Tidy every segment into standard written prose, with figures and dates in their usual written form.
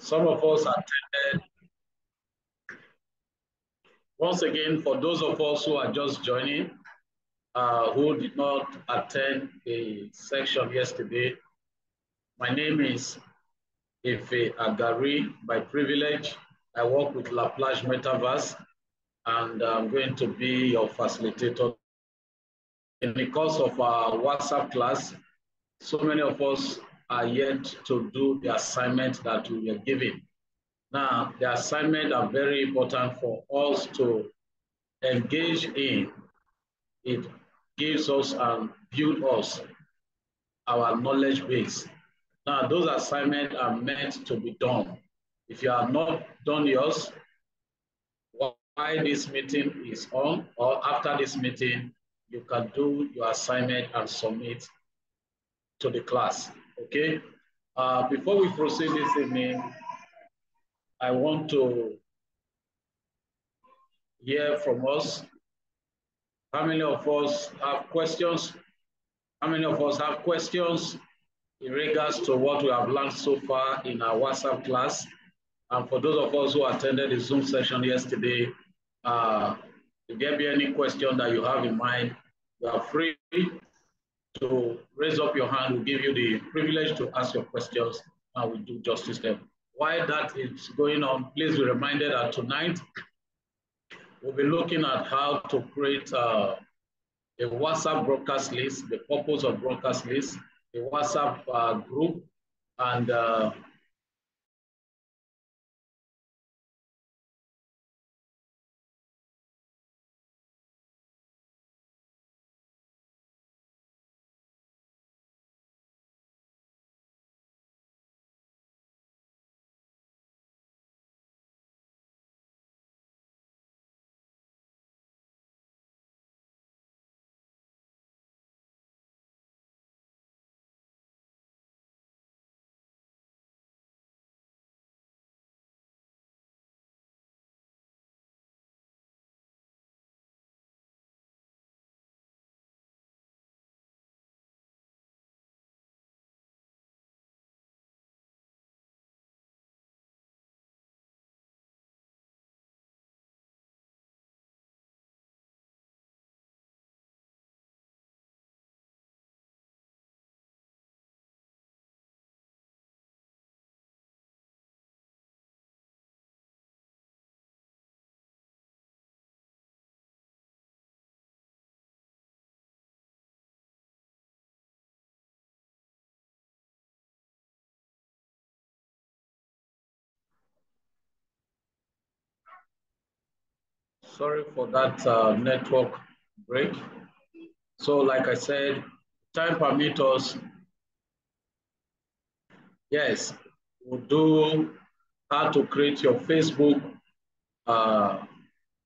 Some of us attended. Once again, for those of us who are just joining, who did not attend the section yesterday, my name is Ife Agari by privilege. I work with Laplace Metaverse, and I'm going to be your facilitator. In the course of our WhatsApp class, so many of us are yet to do the assignment that we are given. Now, the assignments are very important for us to engage in. It gives us and builds us our knowledge base. Now, those assignments are meant to be done. If you have not done yours, while this meeting is on or after this meeting, you can do your assignment and submit to the class, okay? Before we proceed this evening, I want to hear from us. How many of us have questions? How many of us have questions in regards to what we have learned so far in our WhatsApp class? And for those of us who attended the Zoom session yesterday, if there be any question that you have in mind, you are free to raise up your hand. We'll give you the privilege to ask your questions, and we'll do justice to them. While that is going on, please be reminded that tonight we'll be looking at how to create a WhatsApp broadcast list, the purpose of broadcast list, a WhatsApp group, and sorry for that network break. So like I said, time permit us, yes, we'll do how to create your Facebook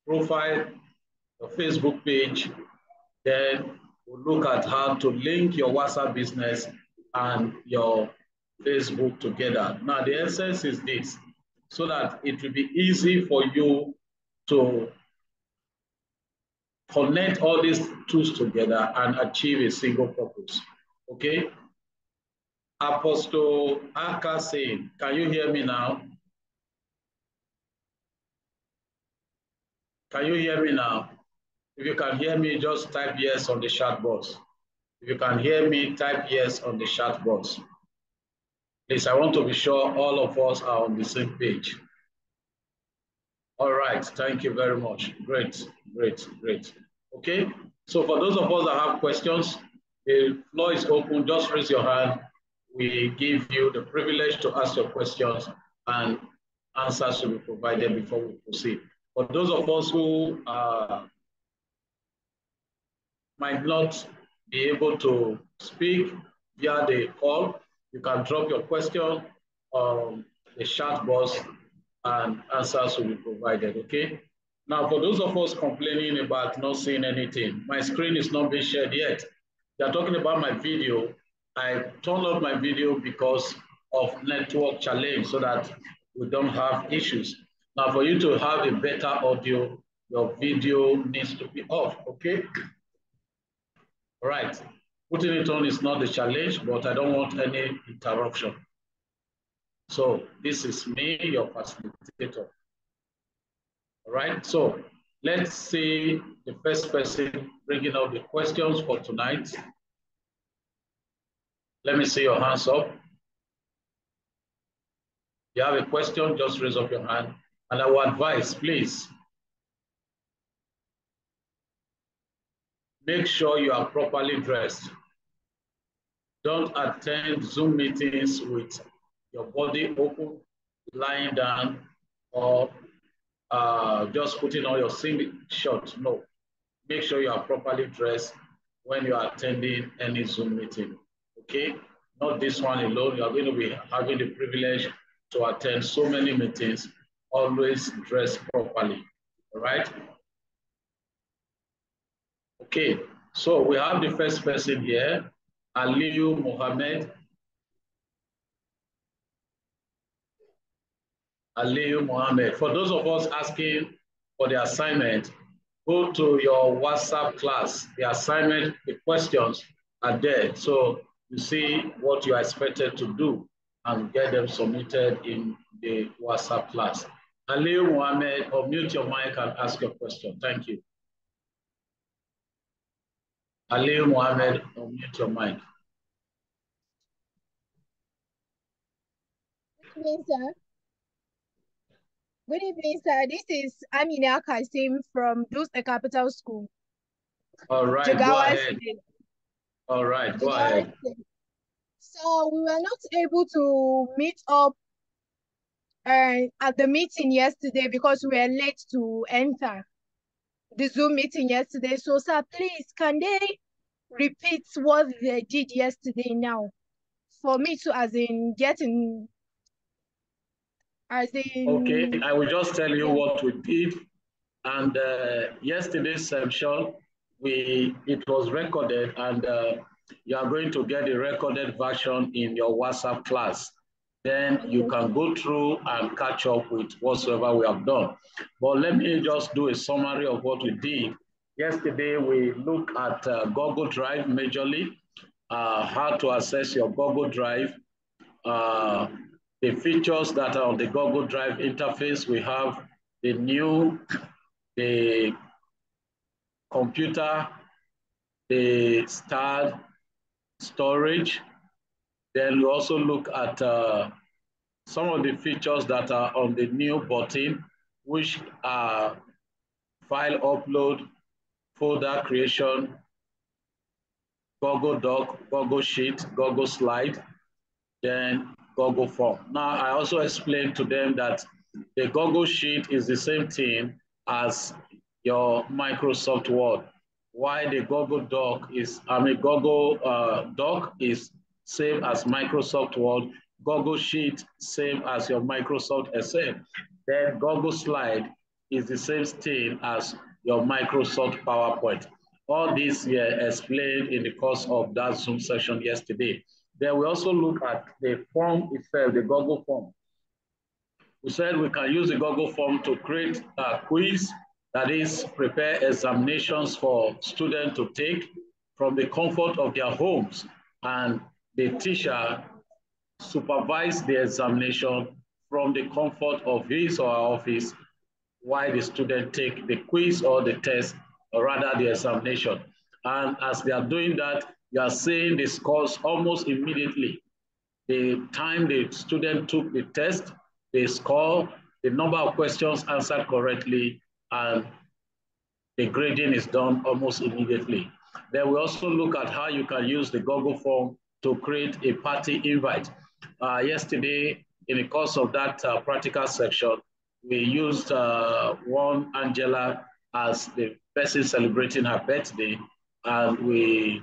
profile, your Facebook page. Then we'll look at how to link your WhatsApp business and your Facebook together. Now, the essence is this, so that it will be easy for you to connect all these tools together and achieve a single purpose, okay? Apostle Aka saying, can you hear me now? Can you hear me now? If you can hear me, just type yes on the chat box. If you can hear me, type yes on the chat box. Please, I want to be sure all of us are on the same page. All right, thank you very much. Great, great, great. Okay, so for those of us that have questions, the floor is open. Just raise your hand. We give you the privilege to ask your questions, and answers will be provided before we proceed. For those of us who might not be able to speak via the call, you can drop your question on the chat box and answers will be provided, okay? Now, for those of us complaining about not seeing anything, my screen is not being shared yet. They're talking about my video. I turned off my video because of network challenge so that we don't have issues. Now, for you to have a better audio, your video needs to be off, okay? All right, putting it on is not the challenge, but I don't want any interruption. So this is me, your facilitator. All right, so let's see the first person bringing out the questions for tonight. Let me see your hands up. If you have a question, just raise up your hand. And I will advise, please, make sure you are properly dressed. Don't attend Zoom meetings with your body open, lying down, or just putting on your single shirt. No, make sure you are properly dressed when you are attending any Zoom meeting, okay? Not this one alone. You are going to be having the privilege to attend so many meetings. Always dress properly, all right? Okay, so we have the first person here, Aliyu Mohammed. Aliyu Mohammed. For those of us asking for the assignment, go to your WhatsApp class. The assignment, the questions are there. So you see what you are expected to do and get them submitted in the WhatsApp class. Aliyu Mohammed, unmute your mic and ask your question. Thank you. Aliyu Mohammed, unmute your mic. Good evening, sir. Good evening, sir. This is Amina Kasim from Dulce Capital School. All right, Jigawa go ahead. State. All right, go Jigawa ahead. State. So we were not able to meet up at the meeting yesterday because we were late to enter the Zoom meeting yesterday. So, sir, please, can they repeat what they did yesterday now for me to, as in, Okay, I will just tell you what we did. And yesterday's session, it was recorded, and you are going to get a recorded version in your WhatsApp class. Then you can go through and catch up with whatsoever we have done. But let me just do a summary of what we did. Yesterday, we looked at Google Drive majorly, how to access your Google Drive, the features that are on the Google Drive interface. We have the computer, the starred storage. Then we also look at some of the features that are on the new button, which are file upload, folder creation, Google Doc, Google Sheet, Google Slide, then Google Form. Now, I also explained to them that the Google Sheet is the same thing as your Microsoft Word. Why the Google Doc is, Google Doc is same as Microsoft Word, Google Sheet same as your Microsoft Excel. Then Google Slide is the same thing as your Microsoft PowerPoint. All this here explained in the course of that Zoom session yesterday. Then we also look at the form itself, the Google form. We said we can use the Google form to create a quiz, that is, prepare examinations for students to take from the comfort of their homes, and the teacher supervise the examination from the comfort of his or her office while the student take the quiz or the test, or rather the examination. And as they are doing that, you are seeing the scores almost immediately. The time the student took the test, the score, the number of questions answered correctly, and the grading is done almost immediately. Then we also look at how you can use the Google form to create a party invite. Yesterday, in the course of that practical section, we used one Angela as the person celebrating her birthday, and we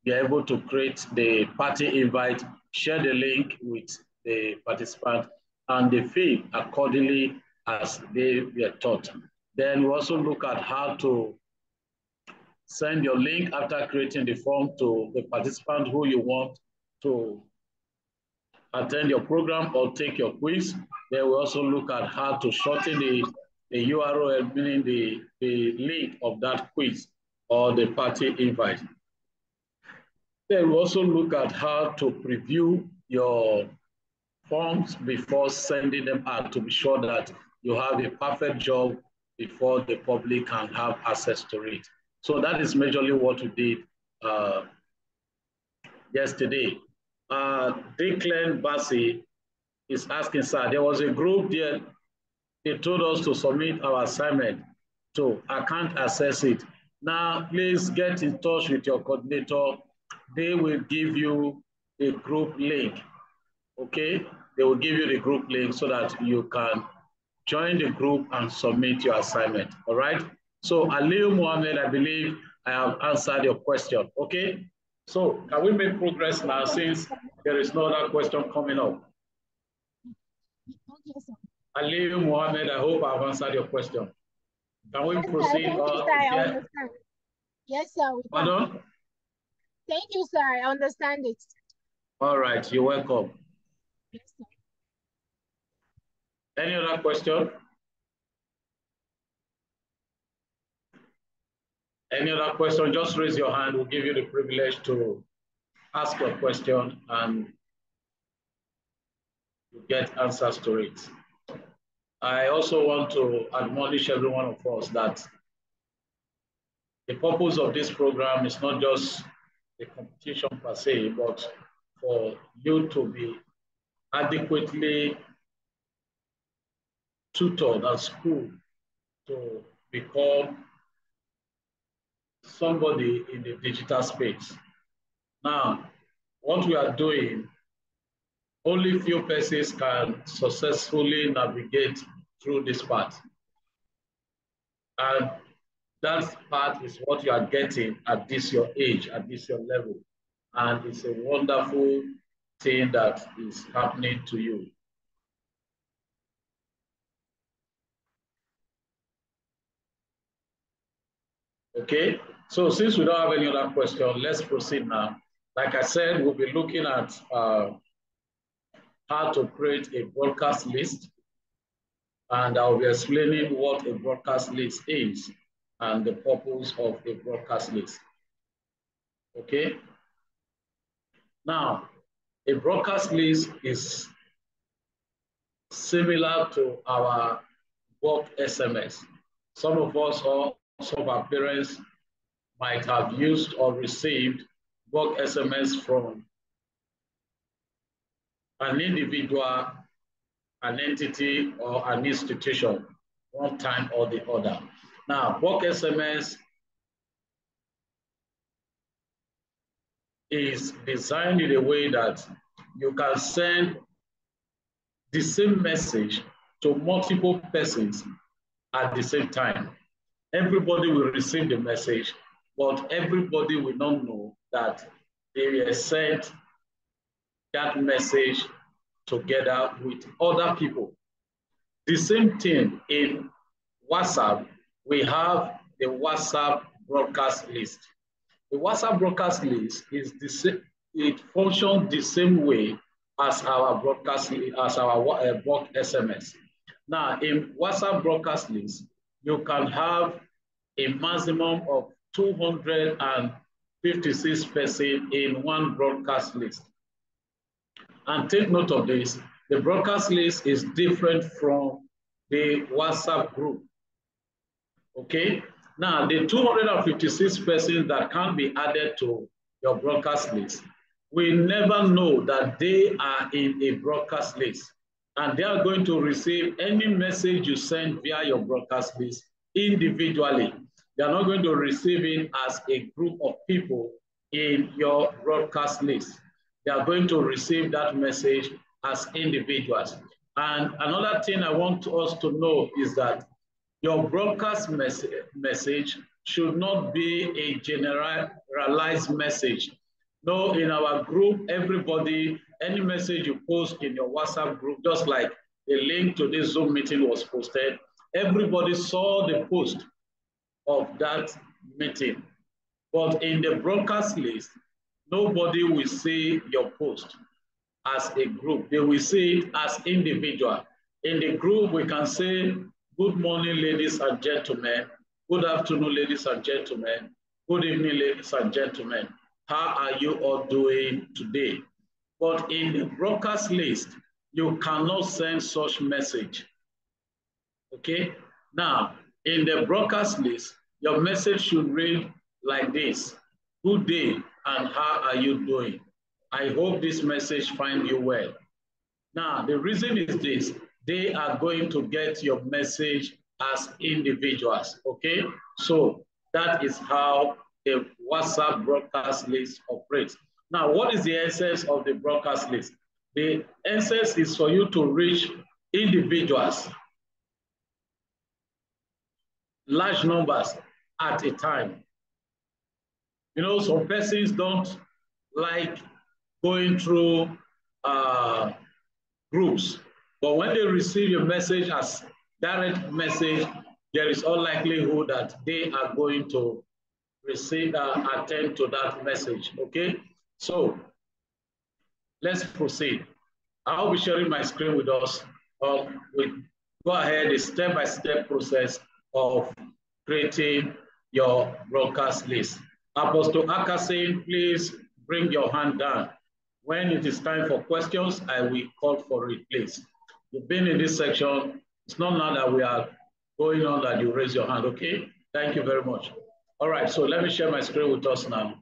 were able to create the party invite, share the link with the participant, and they fill accordingly as they were taught. Then we also look at how to send your link after creating the form to the participant who you want to attend your program or take your quiz. Then we also look at how to shorten the URL, meaning the link of that quiz or the party invite. Then we also look at how to preview your forms before sending them out to be sure that you have a perfect job before the public can have access to it. So that is majorly what we did yesterday. Declan Bassi is asking, sir, there was a group there, they told us to submit our assignment, so I can't access it. Now, please get in touch with your coordinator. They will give you a group link, okay? They will give you the group link so that you can join the group and submit your assignment, all right? So Aliu Mohammed, I believe I have answered your question, okay? So can we make progress now since there is no other question coming up? Okay, sir. Aliu Mohammed, I hope I've answered your question. Can we proceed? Thank you, sir. I understand. Yes, sir. We can. Pardon? Thank you, sir. I understand it. All right, you're welcome. Yes, sir. Any other question? Any other question? Just raise your hand. We'll give you the privilege to ask your question and you get answers to it. I also want to admonish every one of us that the purpose of this program is not just the competition per se, but for you to be adequately tutored at school to become somebody in the digital space. Now, what we are doing, only few persons can successfully navigate through this path. And that part is what you are getting at this your age, at this your level. And it's a wonderful thing that is happening to you. Okay, so since we don't have any other question, let's proceed now. Like I said, we'll be looking at how to create a broadcast list. And I'll be explaining what a broadcast list is and the purpose of a broadcast list. Okay? Now, a broadcast list is similar to our bulk SMS. Some of us or some of our parents might have used or received bulk SMS from an individual, an entity, or an institution, one time or the other. Now, bulk SMS is designed in a way that you can send the same message to multiple persons at the same time. Everybody will receive the message, but everybody will not know that they sent that message together with other people. The same thing in WhatsApp, we have the WhatsApp broadcast list. The WhatsApp broadcast list is the same, it functions the same way as our broadcast, as our bulk SMS. Now, in WhatsApp broadcast list, you can have a maximum of 256 persons in one broadcast list. And take note of this, the broadcast list is different from the WhatsApp group. Okay, now the 256 persons that can be added to your broadcast list, we never know that they are in a broadcast list and they are going to receive any message you send via your broadcast list individually. They are not going to receive it as a group of people in your broadcast list. They are going to receive that message as individuals. And another thing I want us to know is that your broadcast message should not be a generalized message. No, in our group, everybody, any message you post in your WhatsApp group, just like the link to this Zoom meeting was posted, everybody saw the post of that meeting. But in the broadcast list, nobody will see your post as a group. They will see it as individual. In the group, we can say, good morning, ladies and gentlemen. Good afternoon, ladies and gentlemen. Good evening, ladies and gentlemen. How are you all doing today? But in the broadcast list, you cannot send such message. Okay? Now, in the broadcast list, your message should read like this. Good day, and how are you doing? I hope this message finds you well. Now, the reason is this. They are going to get your message as individuals, okay? So that is how the WhatsApp broadcast list operates. Now, what is the essence of the broadcast list? The essence is for you to reach individuals, large numbers at a time. You know, some persons don't like going through groups, but when they receive your message as direct message, there is all likelihood that they are going to receive, attend to that message, okay? So let's proceed. I'll be sharing my screen with us. We go ahead, a step-by-step process of creating your broadcast list. Apostle Akasin, please bring your hand down. When it is time for questions, I will call for it, please. You've been in this section. It's not now that we are going on that you raise your hand, okay? Thank you very much. All right, so let me share my screen with us now.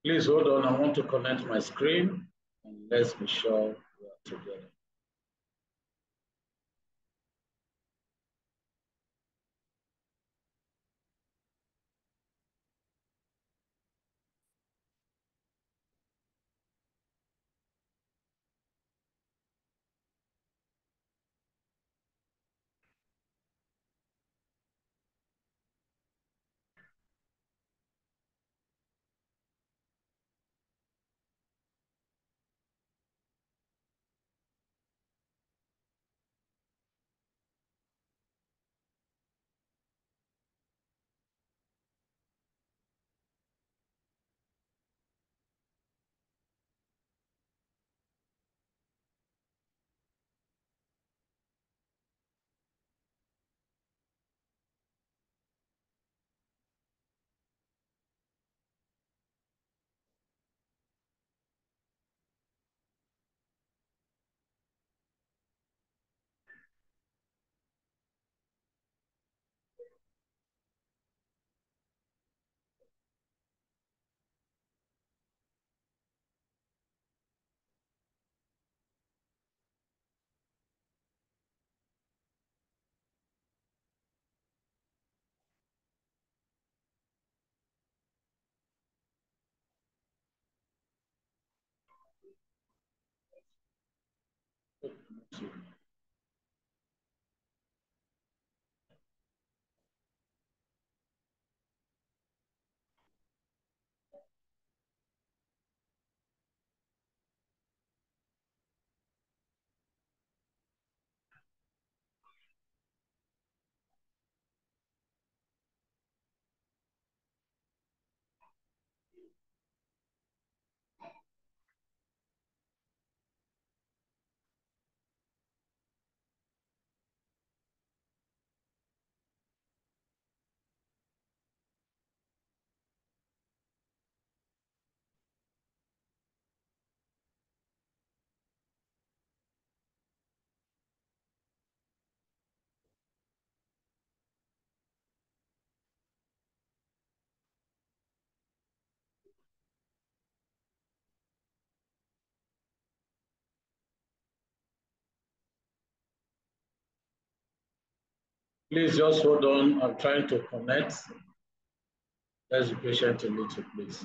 Please hold on. I want to connect my screen and let's be sure we are together. Please just hold on. I'm trying to connect. Let's be patient a little, please.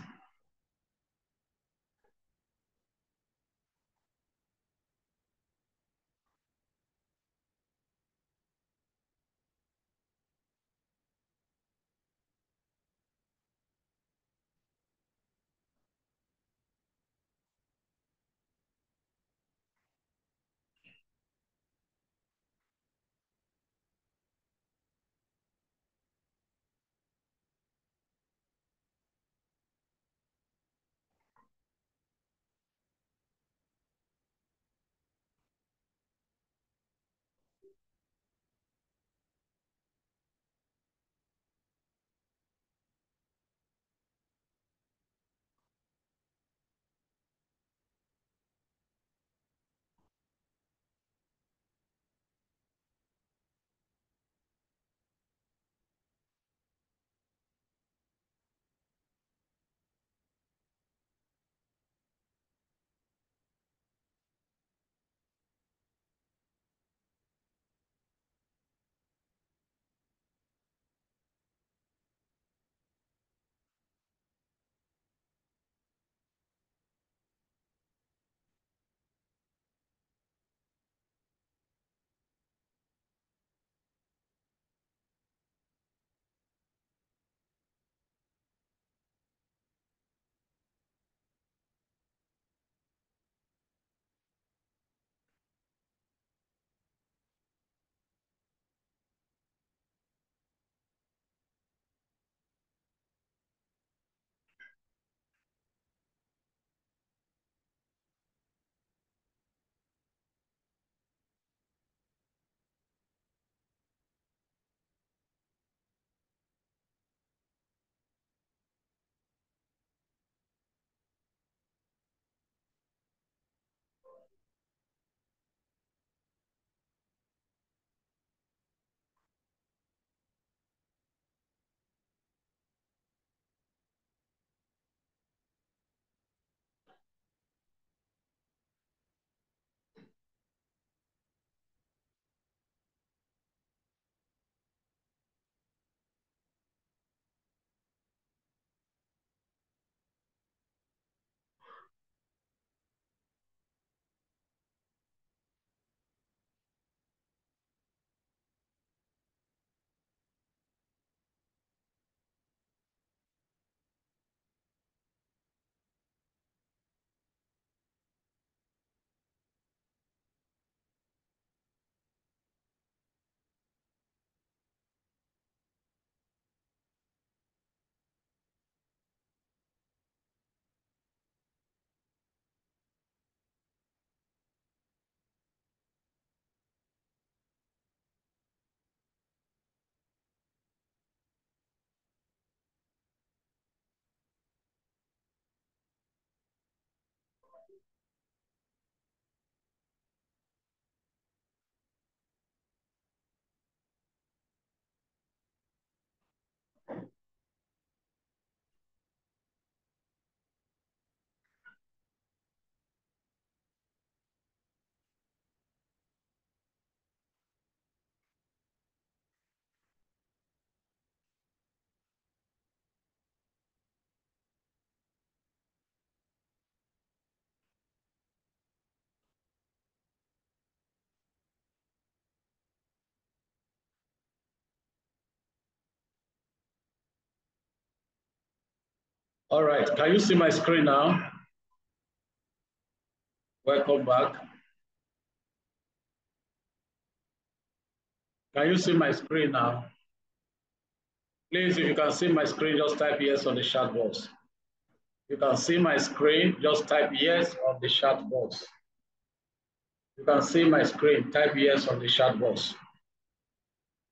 All right, can you see my screen now? Welcome back. Can you see my screen now? Please, if you can see my screen, just type yes on the chat box. You can see my screen, just type yes on the chat box. You can see my screen, type yes on the chat box.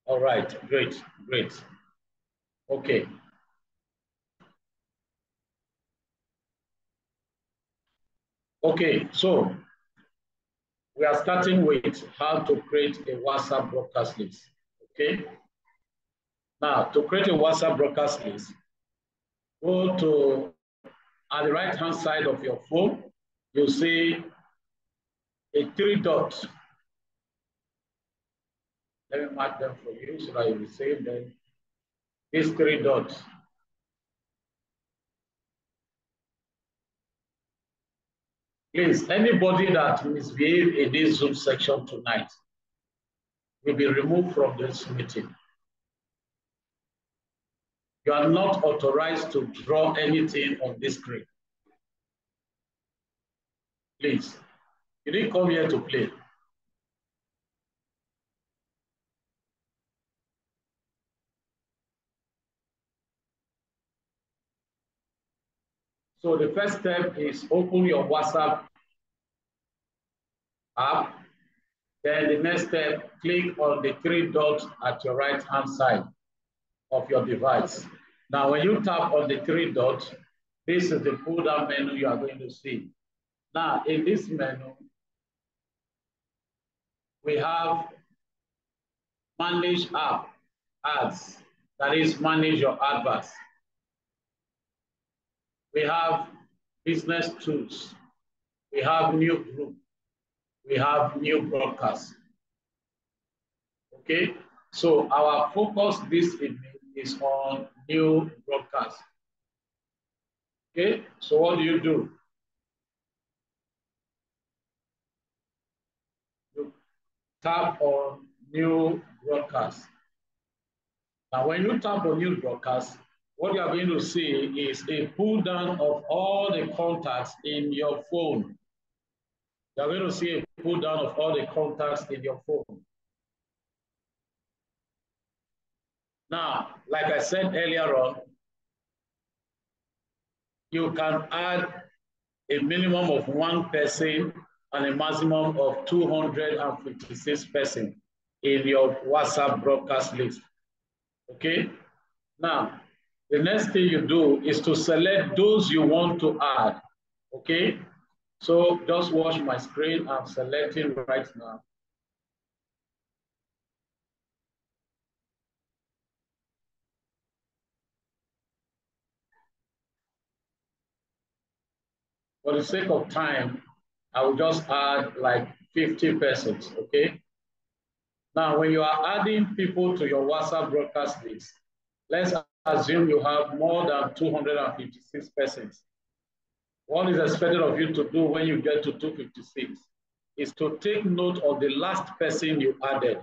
All right, great, great. Okay. Okay, so we are starting with how to create a WhatsApp broadcast list. Okay. Now, to create a WhatsApp broadcast list, go to at the right-hand side of your phone, you'll see a 3 dots. Let me mark them for you so that you will save them. These 3 dots. Please, anybody that misbehaved in this Zoom section tonight will be removed from this meeting. You are not authorized to draw anything on this screen. Please, you didn't come here to play. So the first step is open your WhatsApp app. Then the next step, click on the 3 dots at your right-hand side of your device. Now, when you tap on the 3 dots, this is the pull-down menu you are going to see. Now, in this menu, we have Manage Ads, that is manage your adverts. We have Business Tools. We have New Group. We have New Broadcast. Okay, so our focus this evening is on New Broadcast. Okay, so what do? You tap on New Broadcast. Now, when you tap on New Broadcast, what you are going to see is a pull down of all the contacts in your phone. You are going to see a pull down of all the contacts in your phone. Now, like I said earlier on, you can add a minimum of 1 person and a maximum of 256 persons in your WhatsApp broadcast list. Okay? Now, the next thing you do is to select those you want to add. Okay? So just watch my screen. I'm selecting right now. For the sake of time, I will just add like 50 persons, okay? Now, when you are adding people to your WhatsApp broadcast list, let's assume you have more than 256 persons. What is expected of you to do when you get to 256 is to take note of the last person you added.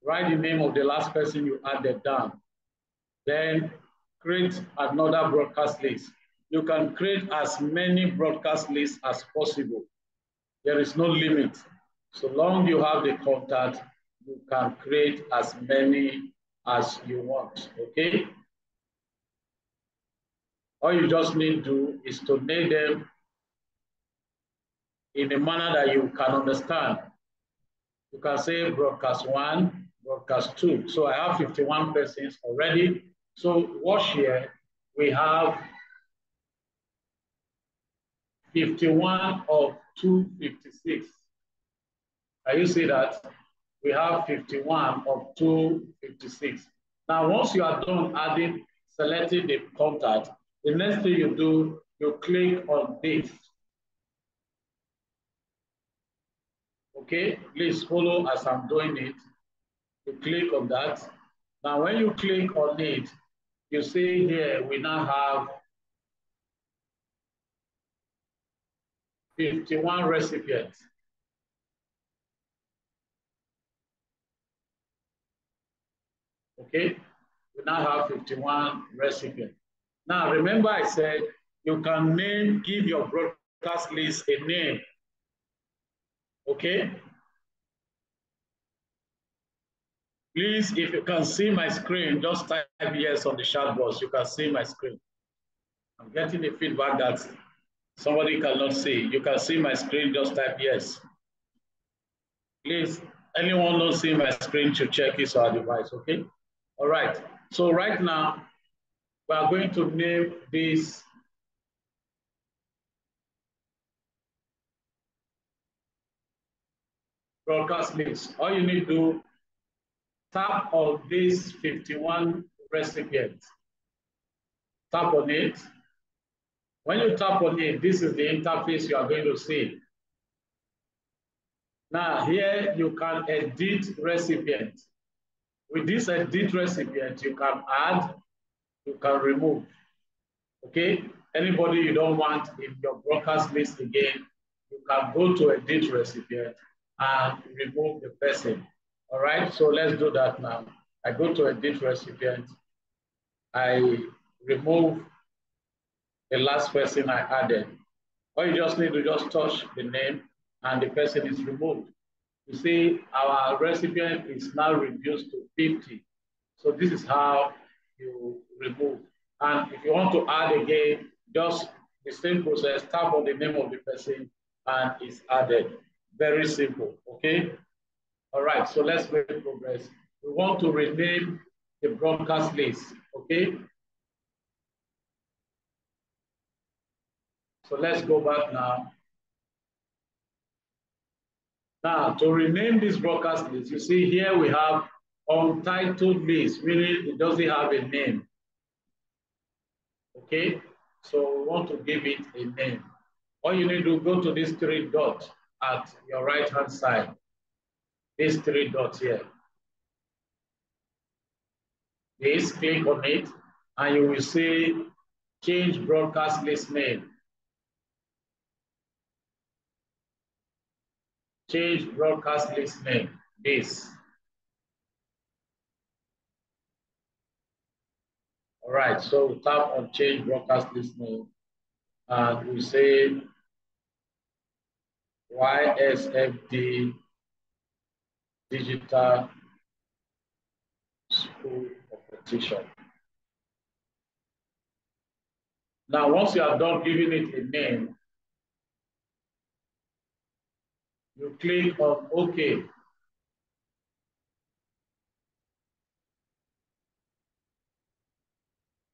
Write the name of the last person you added down. Then create another broadcast list. You can create as many broadcast lists as possible. There is no limit. So long you have the contact, you can create as many as you want, okay? All you just need to do is to name them in a manner that you can understand. You can say broadcast 1, broadcast 2. So I have 51 persons already. So watch here, we have 51 of 256. Can you see that? We have 51 of 256. Now, once you are done adding, selecting the contact, the next thing you do, you click on this. Okay, please follow as I'm doing it. You click on that. Now, when you click on it, you see here, we now have 51 recipients. Okay, we now have 51 recipients. Now, remember I said you can give your broadcast list a name. Okay? Please, if you can see my screen, just type yes on the chat box. You can see my screen. I'm getting the feedback that somebody cannot see. You can see my screen, just type yes. Please, anyone not see my screen should check his or her device, okay? All right, so right now, we are going to name this broadcast list. All you need to do, tap on this 51 recipients. Tap on it. When you tap on it, this is the interface you are going to see. Now here you can edit recipient. With this edit recipient, you can add, you can remove. Okay? Anybody you don't want in your broadcast list again, you can go to edit recipient and remove the person. All right, so let's do that now. I go to edit recipient. I remove the last person I added. All you just need to just touch the name and the person is removed. You see, our recipient is now reduced to 50. So this is how you remove. And if you want to add again, just the same process, tap on the name of the person and it's added. Very simple, okay? All right, so let's make progress. We want to rename the broadcast list, okay? So let's go back now. Now, to rename this broadcast list, you see here we have untitled list, meaning it doesn't have a name. Okay, so we want to give it a name. All you need to go to these three dots at your right-hand side. These three dots here. Please click on it, and you will see change broadcast list name. Change broadcast list name, this. All right, so we tap on change broadcast list name, and we say YSFD Digital School Competition. Now, once you are done giving it a name, you click on OK.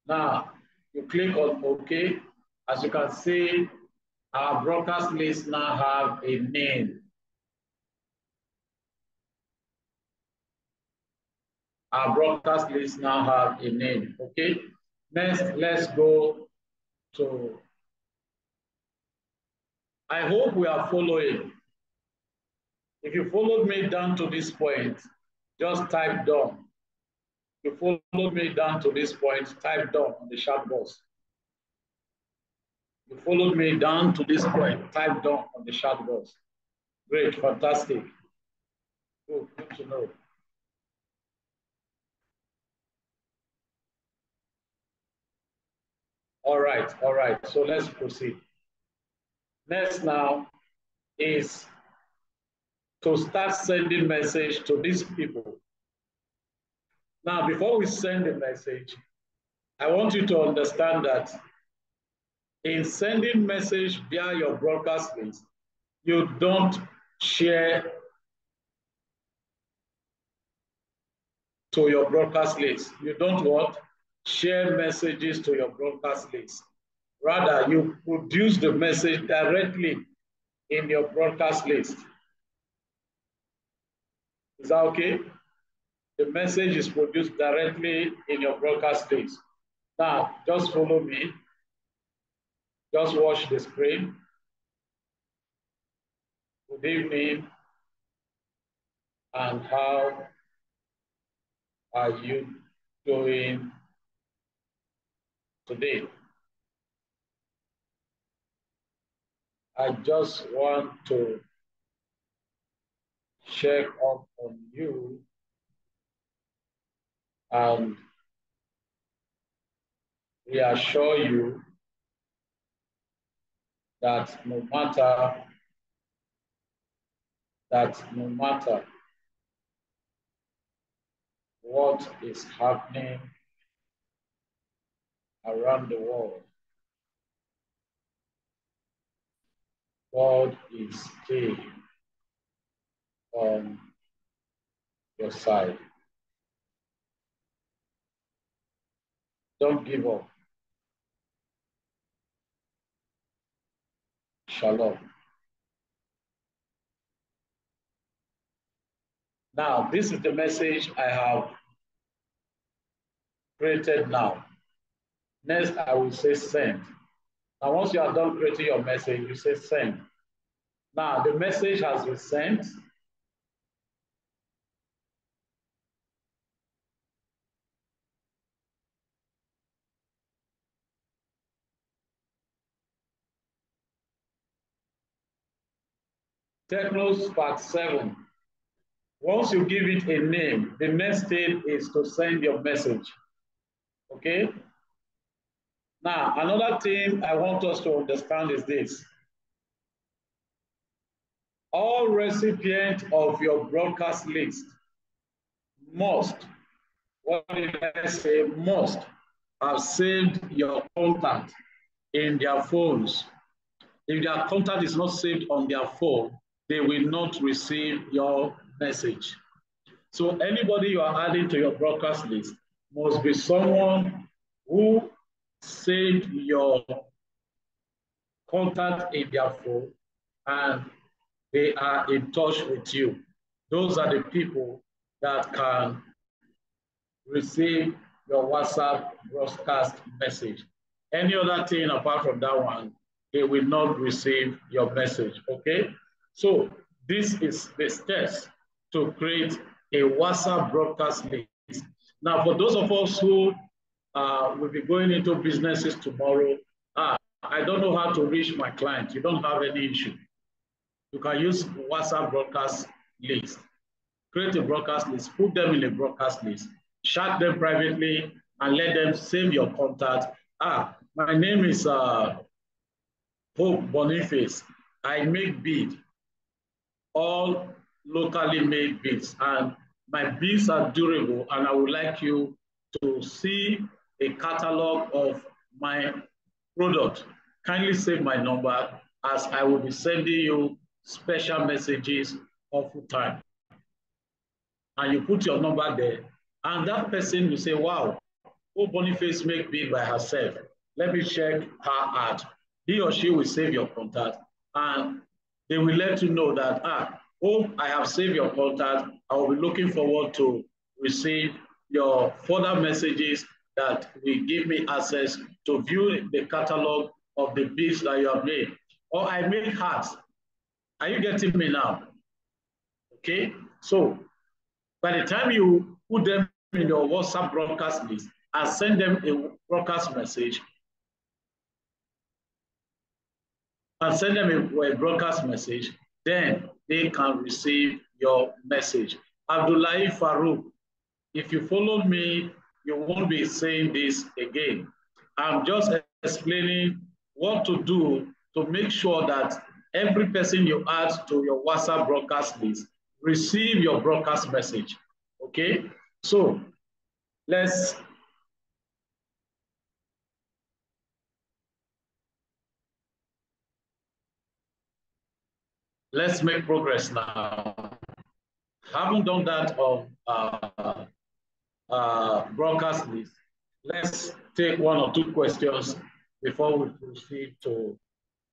Now, you click on OK. As you can see, our broadcast list now have a name. Our broadcast list now have a name, okay? Next, let's go to, I hope we are following. If you followed me down to this point, just type done. If you followed me down to this point, type done on the chat box. You followed me down to this point, type done on the chat box. Great, fantastic. Good to know. All right, so let's proceed. Next now is to start sending message to these people. Now, before we send the message, I want you to understand that in sending message via your broadcast list, you don't share to your broadcast list. You don't what? Share messages to your broadcast list. Rather, you produce the message directly in your broadcast list. Is that okay? The message is produced directly in your broadcast list. Now, just follow me. Just watch the screen. Good evening. And how are you doing today? I just want to check up on you and reassure you that no matter what is happening around the world, God is still on your side. Don't give up. Shalom. Now, this is the message I have created now. Next, I will say send. Now, once you are done creating your message, you say send. Now, the message has been sent. Technospark 7. Once you give it a name, the next thing is to send your message. Okay? Now, another thing I want us to understand is this. All recipients of your broadcast list must, what did I say, must have saved your contact in their phones. If their contact is not saved on their phone, they will not receive your message. So anybody you are adding to your broadcast list must be someone who saved your contact in their phone and they are in touch with you. Those are the people that can receive your WhatsApp broadcast message. Any other thing apart from that one, they will not receive your message, okay? So this is the steps to create a WhatsApp broadcast list. Now, for those of us who will be going into businesses tomorrow, I don't know how to reach my client. You don't have any issue. You can use WhatsApp broadcast list. Create a broadcast list, put them in a broadcast list, chat them privately, and let them save your contact. My name is Hope Boniface. I make beads, all locally made beads, and my beads are durable, and I would like you to see a catalog of my product. Kindly save my number as I will be sending you special messages all the time. And you put your number there, and that person will say, wow, Hope Boniface make bead by herself. Let me check her ad. He or she will save your contact, and they will let you know that, Hope, I have saved your contact. I will be looking forward to receive your further messages that will give me access to view the catalog of the beads that you have made. Or I make hearts. Are you getting me now? Okay, so by the time you put them in your WhatsApp broadcast list and send them a broadcast message, then they can receive your message. Abdullahi Farouk, if you follow me, you won't be saying this again. I'm just explaining what to do to make sure that every person you add to your WhatsApp broadcast list receive your broadcast message. Okay, so let's make progress now. Haven't done that on broadcast list. Let's take one or two questions before we proceed to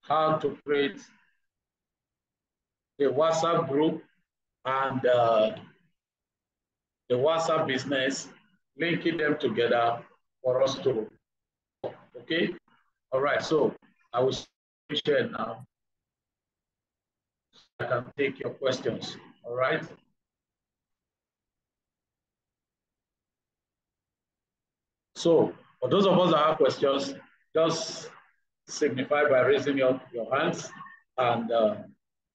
how to create a WhatsApp group and the WhatsApp business, linking them together for us to, okay? All right, so I will share now. I can take your questions, all right? So for those of us that have questions, just signify by raising your hands, and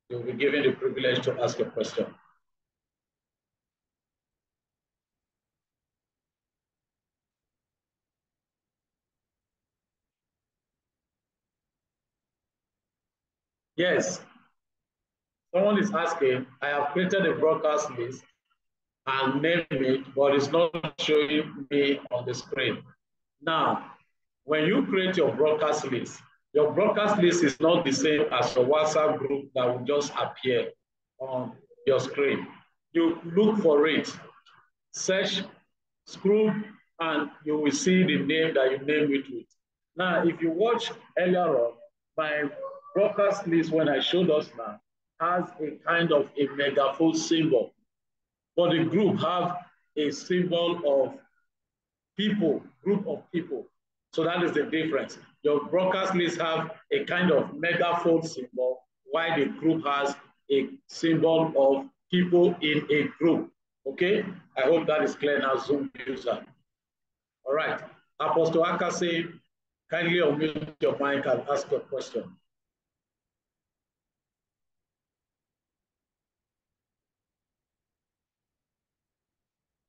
you'll be given the privilege to ask a question. Yes, someone is asking, I have created a broadcast list and named it, but it's not showing me on the screen. Now, when you create your broadcast list is not the same as your WhatsApp group that will just appear on your screen. You look for it, search, scroll, and you will see the name that you name it with. Now, if you watch earlier on, my broadcast list, when I showed us now, has a kind of a megaphone symbol, but the group have a symbol of people, group of people. So that is the difference. Your broadcast list have a kind of megaphone symbol, while the group has a symbol of people in a group. Okay? I hope that is clear now, Zoom user. All right. Apostle Akase, kindly unmute your mic and ask your question.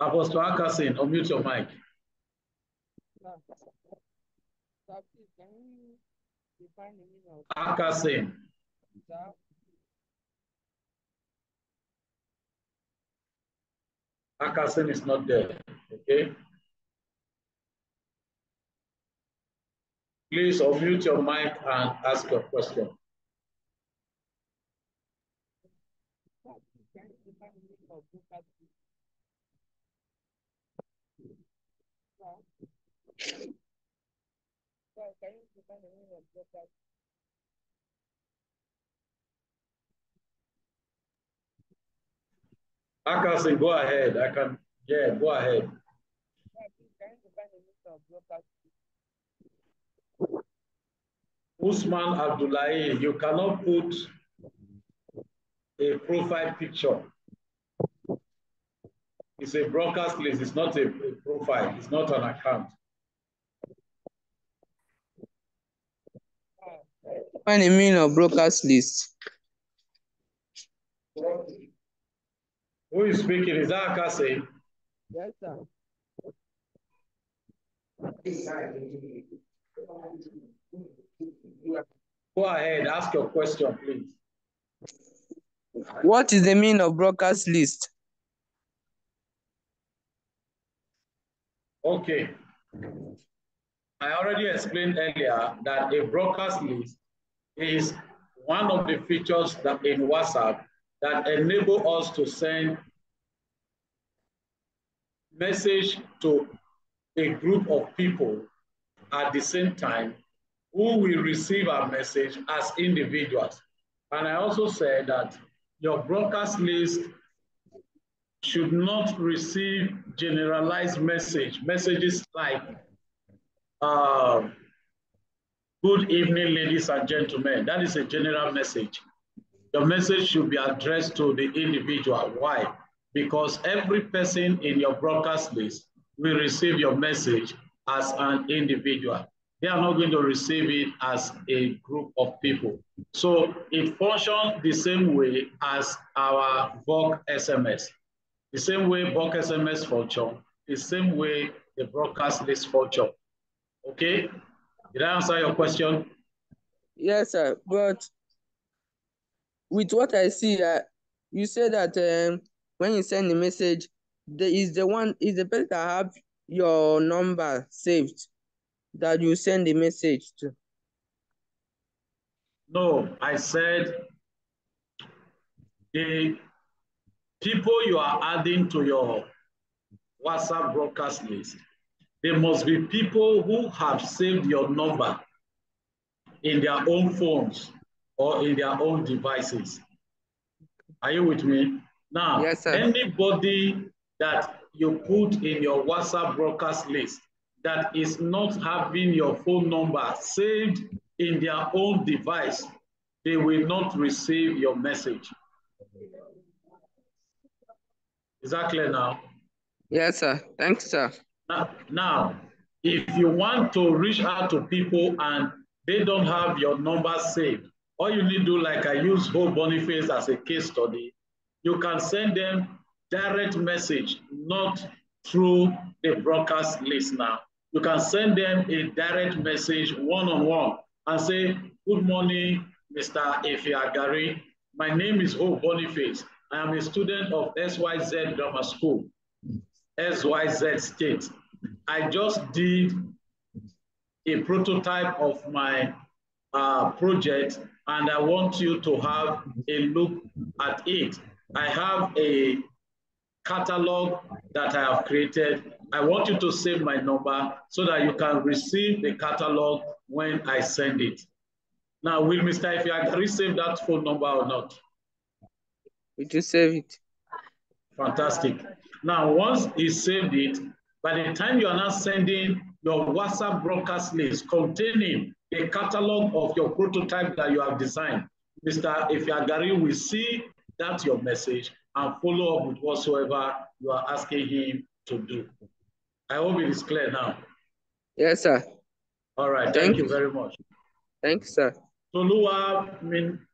Apostle Akasin, unmute your mic. Akasin. Akasin is not there, okay? Please unmute your mic and ask your question. Akasin, go ahead. Go ahead. Usman Abdullahi, you cannot put a profile picture. It's a broadcast list. It's not a profile. It's not an account. Find the meaning of broadcast list. Who is speaking? Is that Akase? Yes, sir. Go ahead. Ask your question, please. What is the meaning of broadcast list? Okay. I already explained earlier that a broadcast list is one of the features that in WhatsApp that enable us to send message to a group of people at the same time who will receive our message as individuals. And I also said that your broadcast list should not receive generalized messages like, good evening, ladies and gentlemen. That is a general message. Your message should be addressed to the individual. Why? Because every person in your broadcast list will receive your message as an individual. They are not going to receive it as a group of people. So it functions the same way as our bulk SMS. The same way bulk SMS function, the same way the broadcast list function. Okay? Did I answer your question? Yes, sir. But with what I see, you say that when you send the message, the person that have your number saved that you send the message to. No, I said the people you are adding to your WhatsApp broadcast list, there must be people who have saved your number in their own phones or in their own devices. Are you with me? Now, yes, sir. Anybody that you put in your WhatsApp broadcast list that is not having your phone number saved in their own device, they will not receive your message. Is that clear now? Yes, sir. Thanks, sir. Now, if you want to reach out to people and they don't have your number saved, all you need to do, like I use Hope Boniface as a case study, you can send them direct message, not through the broadcast list now. You can send them a direct message one-on-one and say, good morning, Mr. Efiagari. My name is Hope Boniface. I am a student of SYZ Grammar School, SYZ State. I just did a prototype of my project and I want you to have a look at it. I have a catalog that I have created. I want you to save my number so that you can receive the catalog when I send it. Now, will Mr. Efiagari save that phone number or not? It will save it. Fantastic. Now, once he saved it, by the time you are now sending your WhatsApp broadcast list containing a catalog of your prototype that you have designed, Mr. Efiagari will see that your message and follow up with whatsoever you are asking him to do. I hope it is clear now. Yes, sir. All right. Thank you very much. Thank you, sir. Toluwa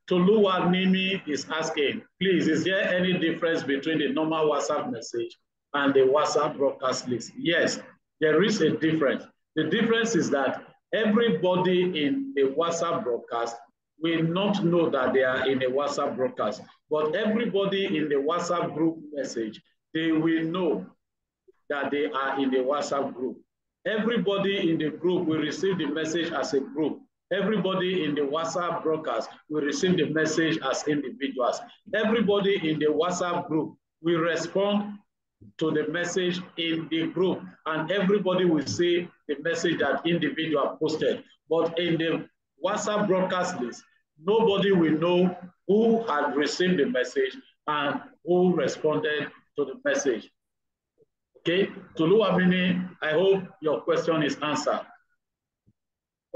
Nimi is asking, please, is there any difference between the normal WhatsApp message and the WhatsApp broadcast list. Yes, there is a difference. The difference is that everybody in the WhatsApp broadcast will not know that they are in a WhatsApp broadcast, but everybody in the WhatsApp group message, they will know that they are in the WhatsApp group. Everybody in the group will receive the message as a group. Everybody in the WhatsApp broadcast will receive the message as individuals. Everybody in the WhatsApp group will respond to the message in the group, and everybody will see the message that individual posted. But in the WhatsApp broadcast list, nobody will know who had received the message and who responded to the message. Okay, Tuluwabini, I hope your question is answered.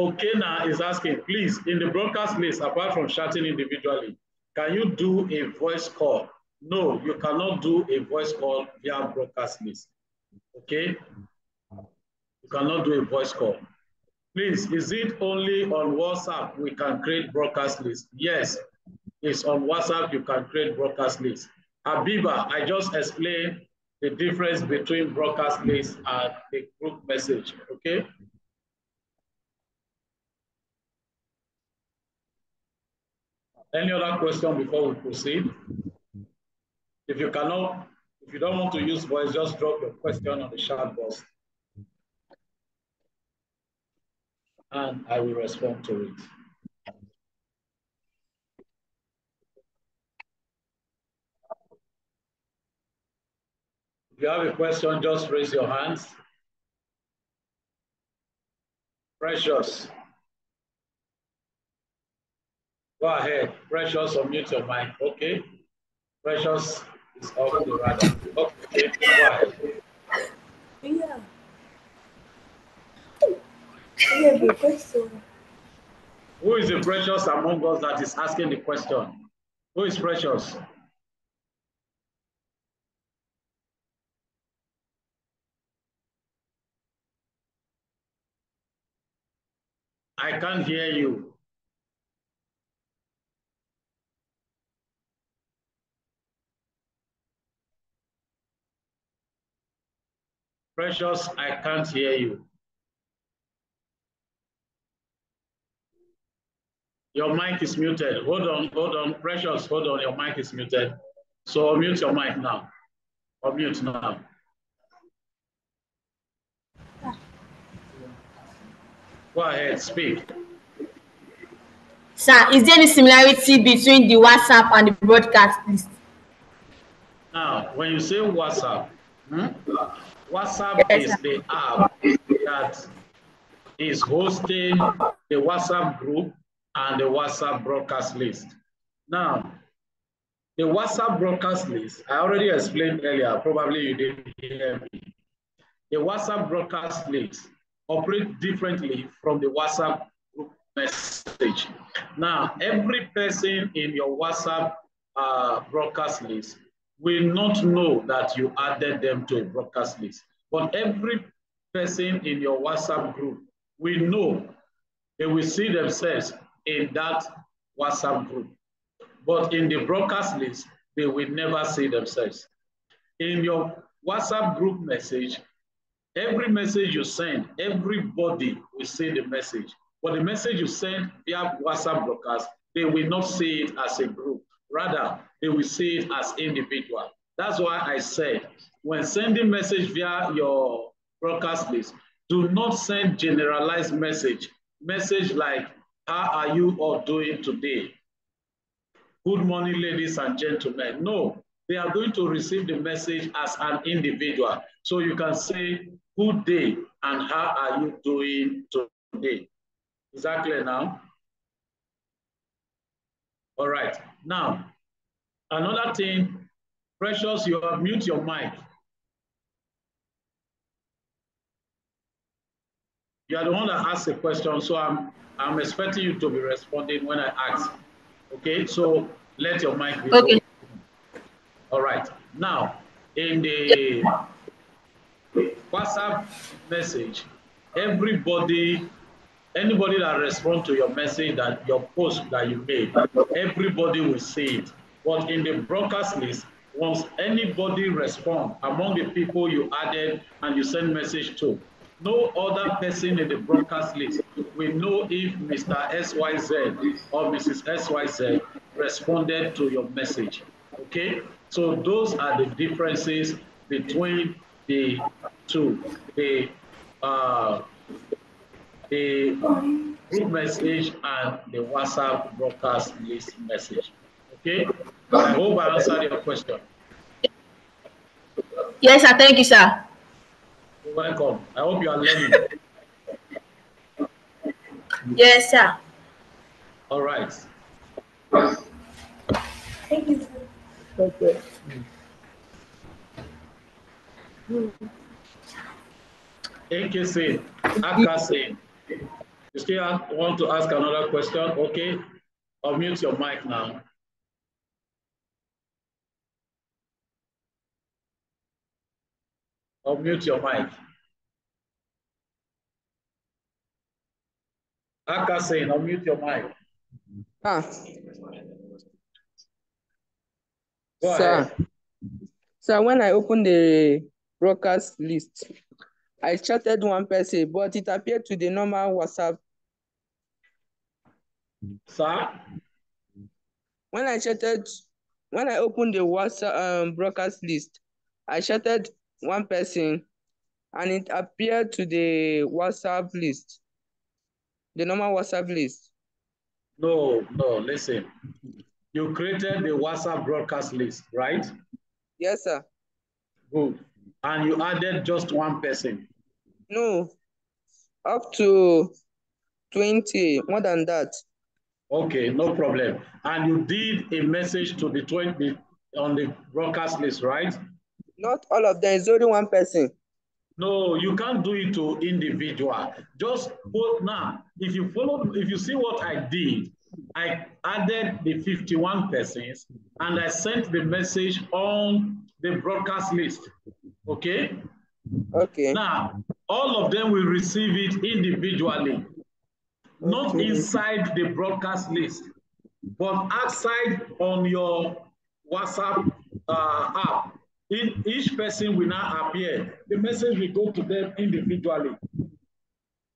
Okena is asking, please, in the broadcast list, apart from chatting individually, can you do a voice call? No, you cannot do a voice call via broadcast list. Okay? You cannot do a voice call. Please, is it only on WhatsApp we can create broadcast list? Yes, it's on WhatsApp you can create broadcast list. Habiba, I just explained the difference between broadcast list and the group message, okay? Any other question before we proceed? If you don't want to use voice, just drop your question on the chat box and I will respond to it. If you have a question, just raise your hands. Precious. Go ahead. Precious, unmute your mic. Okay. Precious is off the radar. Okay, go ahead. Yeah. I have a question. Who is the Precious among us that is asking the question? Who is Precious? I can't hear you. Precious, I can't hear you. Your mic is muted. Hold on. Precious, hold on. Your mic is muted. So unmute your mic now. Unmute now. Go ahead, speak. Sir, is there any similarity between the WhatsApp and the broadcast list? Now, when you say WhatsApp, WhatsApp is the app that is hosting the WhatsApp group and the WhatsApp broadcast list. Now, the WhatsApp broadcast list, I already explained earlier, probably you didn't hear me. The WhatsApp broadcast list operates differently from the WhatsApp group message. Now, every person in your WhatsApp broadcast list will not know that you added them to a broadcast list. But every person in your WhatsApp group will know, they will see themselves in that WhatsApp group. But in the broadcast list, they will never see themselves. In your WhatsApp group message, every message you send, everybody will see the message. But the message you send via WhatsApp broadcast, they will not see it as a group. Rather, they will see it as individual. That's why I said, when sending message via your broadcast list, do not send generalized message like, how are you all doing today? Good morning, ladies and gentlemen. No, they are going to receive the message as an individual. So you can say, good day, and how are you doing today? Is that clear now? All right. Now, another thing, Precious, you have mute your mic. You are the one that asked the question, so I'm expecting you to be responding when I ask. Okay, so let your mic be open. All right. Now, in the WhatsApp message, anybody that responds to your message, that your post that you made, everybody will see it. But in the broadcast list, once anybody respond among the people you added and you send message to, no other person in the broadcast list will know if Mr. XYZ or Mrs. XYZ responded to your message. Okay, so those are the differences between the two, the group message and the WhatsApp broadcast list message. Okay, I hope I answered your question. Yes, sir. Thank you, sir. You're welcome. I hope you are learning. Yes, sir. All right. Thank you. Okay. AKC, Akase, you still want to ask another question? Okay, unmute your mic now. Unmute your mic. Akase, unmute your mic. Go ahead. Sir, when I opened the broadcast list, I chatted one person, but it appeared to the normal WhatsApp. Sir? When I opened the WhatsApp broadcast list, I chatted one person and it appeared to the WhatsApp list, the normal WhatsApp list. No, listen. You created the WhatsApp broadcast list, right? Yes, sir. Good. And you added just one person? No, up to 20, more than that. Okay, no problem. And you did a message to the 20 on the broadcast list, right? Not all of them, it's only one person. No, you can't do it to individual. Just put now, if you see what I did, I added the 51 persons and I sent the message on the broadcast list. Okay? Okay. Now, all of them will receive it individually, not inside the broadcast list, but outside on your WhatsApp app. Each person will now appear. The message will go to them individually.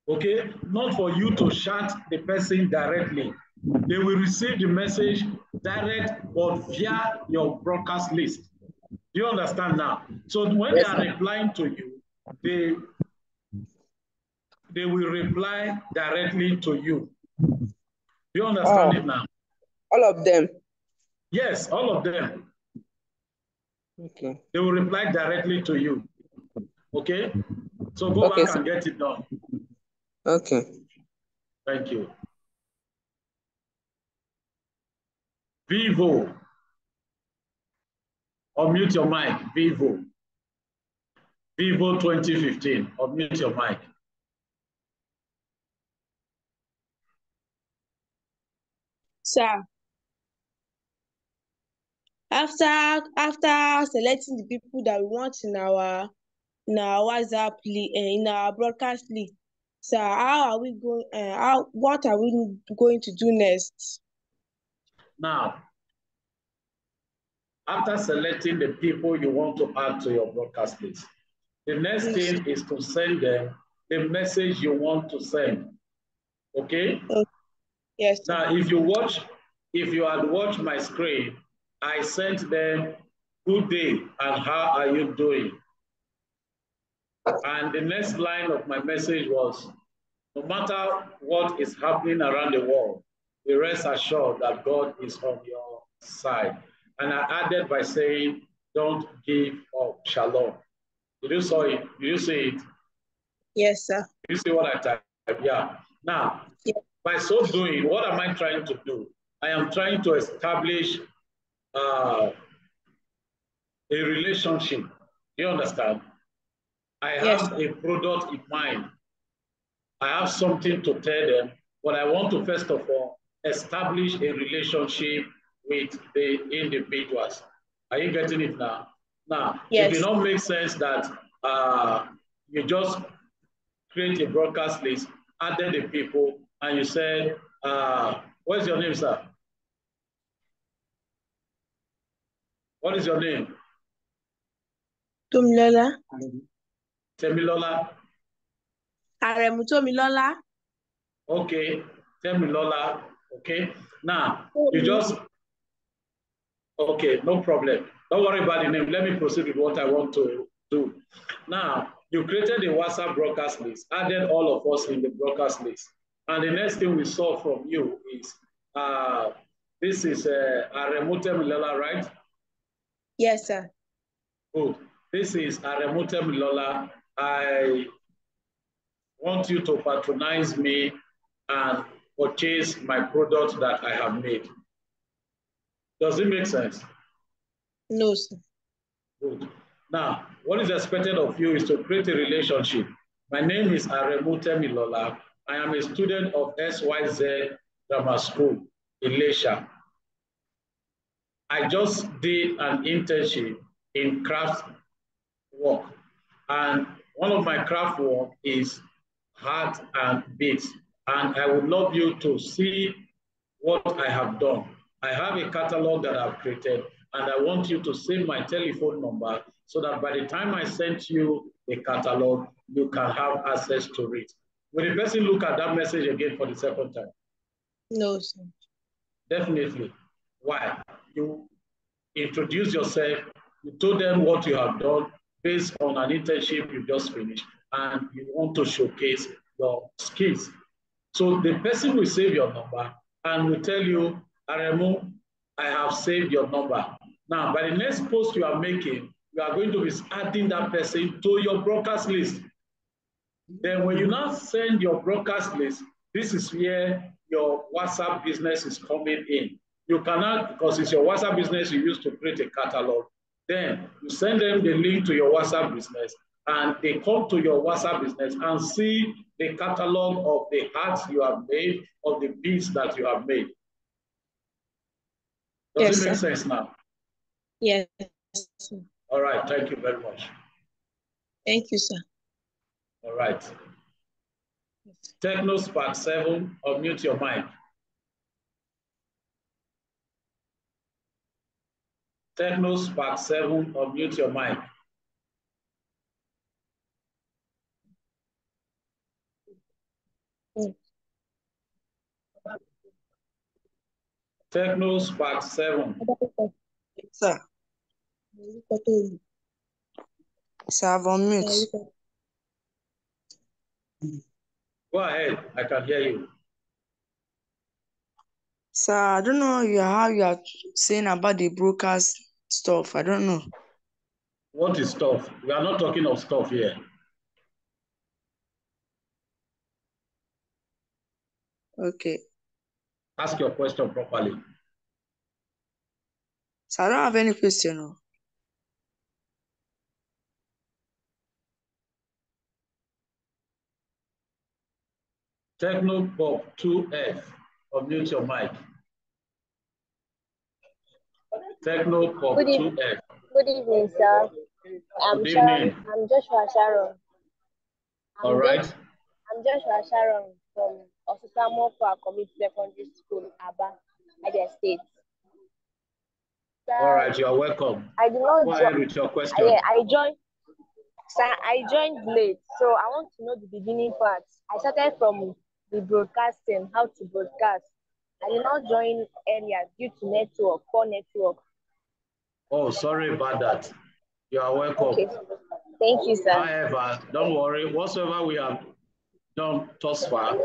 Okay? Not for you to chat the person directly. They will receive the message direct or via your broadcast list. Do you understand now? So when they are replying to you, they will reply directly to you. Do you understand it now? All of them? Yes, all of them. Okay. They will reply directly to you. Okay? So go back and get it done. Okay. Thank you. Vivo. Unmute your mic. Vivo. Vivo 2015. Unmute your mic. Sir, after selecting the people that we want in our WhatsApp in our broadcast list, sir, how are we going? What are we going to do next? Now, after selecting the people you want to add to your broadcast list, the next thing is to send them the message you want to send. Okay? Yes. Sir. Now, if you had watched my screen, I sent them good day and how are you doing? And the next line of my message was, no matter what is happening around the world, be rest assured that God is on your side. And I added by saying, don't give up. Shalom. Did you see it? Did you see it? Yes, sir. Did you see what I typed? Yeah. Now, by so doing, what am I trying to do? I am trying to establish a relationship. Do you understand? I have a product in mind. I have something to tell them, but I want to first of all establish a relationship with the individuals. Are you getting it now? Now, it will not make sense that you just create a broadcast list, added the people, and you say, what's your name, sir? What is your name? Tomilola. Temilola. Aremu Tomilola. Okay, Temilola. Okay. Now, you just, okay, no problem. Don't worry about the name. Let me proceed with what I want to do. Now, you created a WhatsApp broadcast list, added all of us in the broadcast list. And the next thing we saw from you is, this is Aremu Temilola, right? Yes, sir. Good. This is Aremu Temilola. I want you to patronize me and purchase my product that I have made. Does it make sense? No, sir. Good. Now, what is expected of you is to create a relationship. My name is Aremu Temilola. I am a student of SYZ Grammar School, Ilesha. I just did an internship in craft work. And one of my craft work is heart and beats. And I would love you to see what I have done. I have a catalog that I've created, and I want you to save my telephone number so that by the time I send you a catalog, you can have access to it. Will the person look at that message again for the second time? No, sir. Definitely. Why? You introduce yourself, you told them what you have done based on an internship you just finished, and you want to showcase your skills. So the person will save your number and will tell you, Aremu, I have saved your number. Now, by the next post you are making, you are going to be adding that person to your broadcast list. Then when you now send your broadcast list, this is where your WhatsApp business is coming in. You cannot, because it's your WhatsApp business you use to create a catalog. Then you send them the link to your WhatsApp business, and they come to your WhatsApp business and see the catalog of the hats you have made, of the beads that you have made. Does it make sense now? Yes. All right, thank you very much. Thank you, sir. All right. TechnoSpark 7, unmute your mic. TechnoSpark 7, unmute your mic. TechnoSpark 7. Sir. Sir, I'm on mute. Go ahead, I can hear you. Sir, I don't know how you are saying about the broadcast stuff. I don't know. What is stuff? We are not talking of stuff here. Okay. Ask your question properly. So I don't have any question. No. Technopop 2F, unmute your mic. Technopop 2F. Good evening, sir. Good evening. I'm Joshua Sharon. All right. I'm Joshua Sharon from Ososamo Community Secondary School, Aba, Abia State. All right, you are welcome. I did not Go ahead with your question. I joined late, so I want to know the beginning part. I started from the broadcasting, how to broadcast. I did not join earlier due to poor network. Oh, sorry about that. You are welcome. Okay. Thank you, sir. However, don't worry. Whatsoever we have done thus far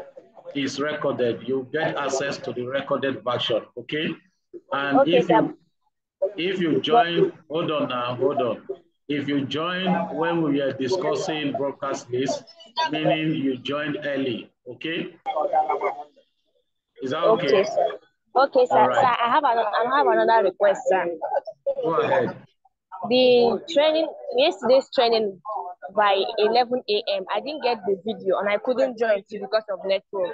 is recorded. You get access to the recorded version, okay? And okay, if you join, hold on. If you join when we are discussing broadcast list, meaning you joined early, okay? Is that okay? Okay, sir. Okay, sir. Right. Sir, I have another request, sir. Go ahead. Yesterday's training by 11 a.m. I didn't get the video and I couldn't join because of network.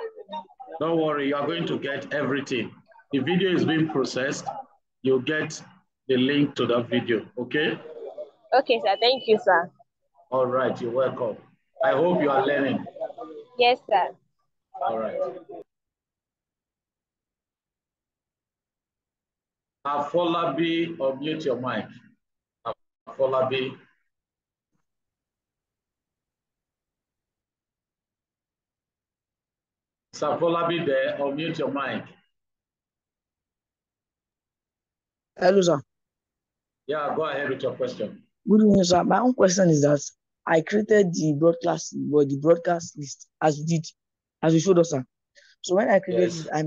Don't worry, you are going to get everything. The video is being processed. You'll get the link to that video, okay? Okay, sir. Thank you, sir. All right, you're welcome. I hope you are learning. Yes, sir. All right. Afolabi, unmute your mic. Afolabi. Afolabi there, unmute your mic. Hello, sir. Yeah, go ahead with your question. Good evening, sir. My own question is that I created the broadcast list as you showed us, sir. So when I created Yes. it, I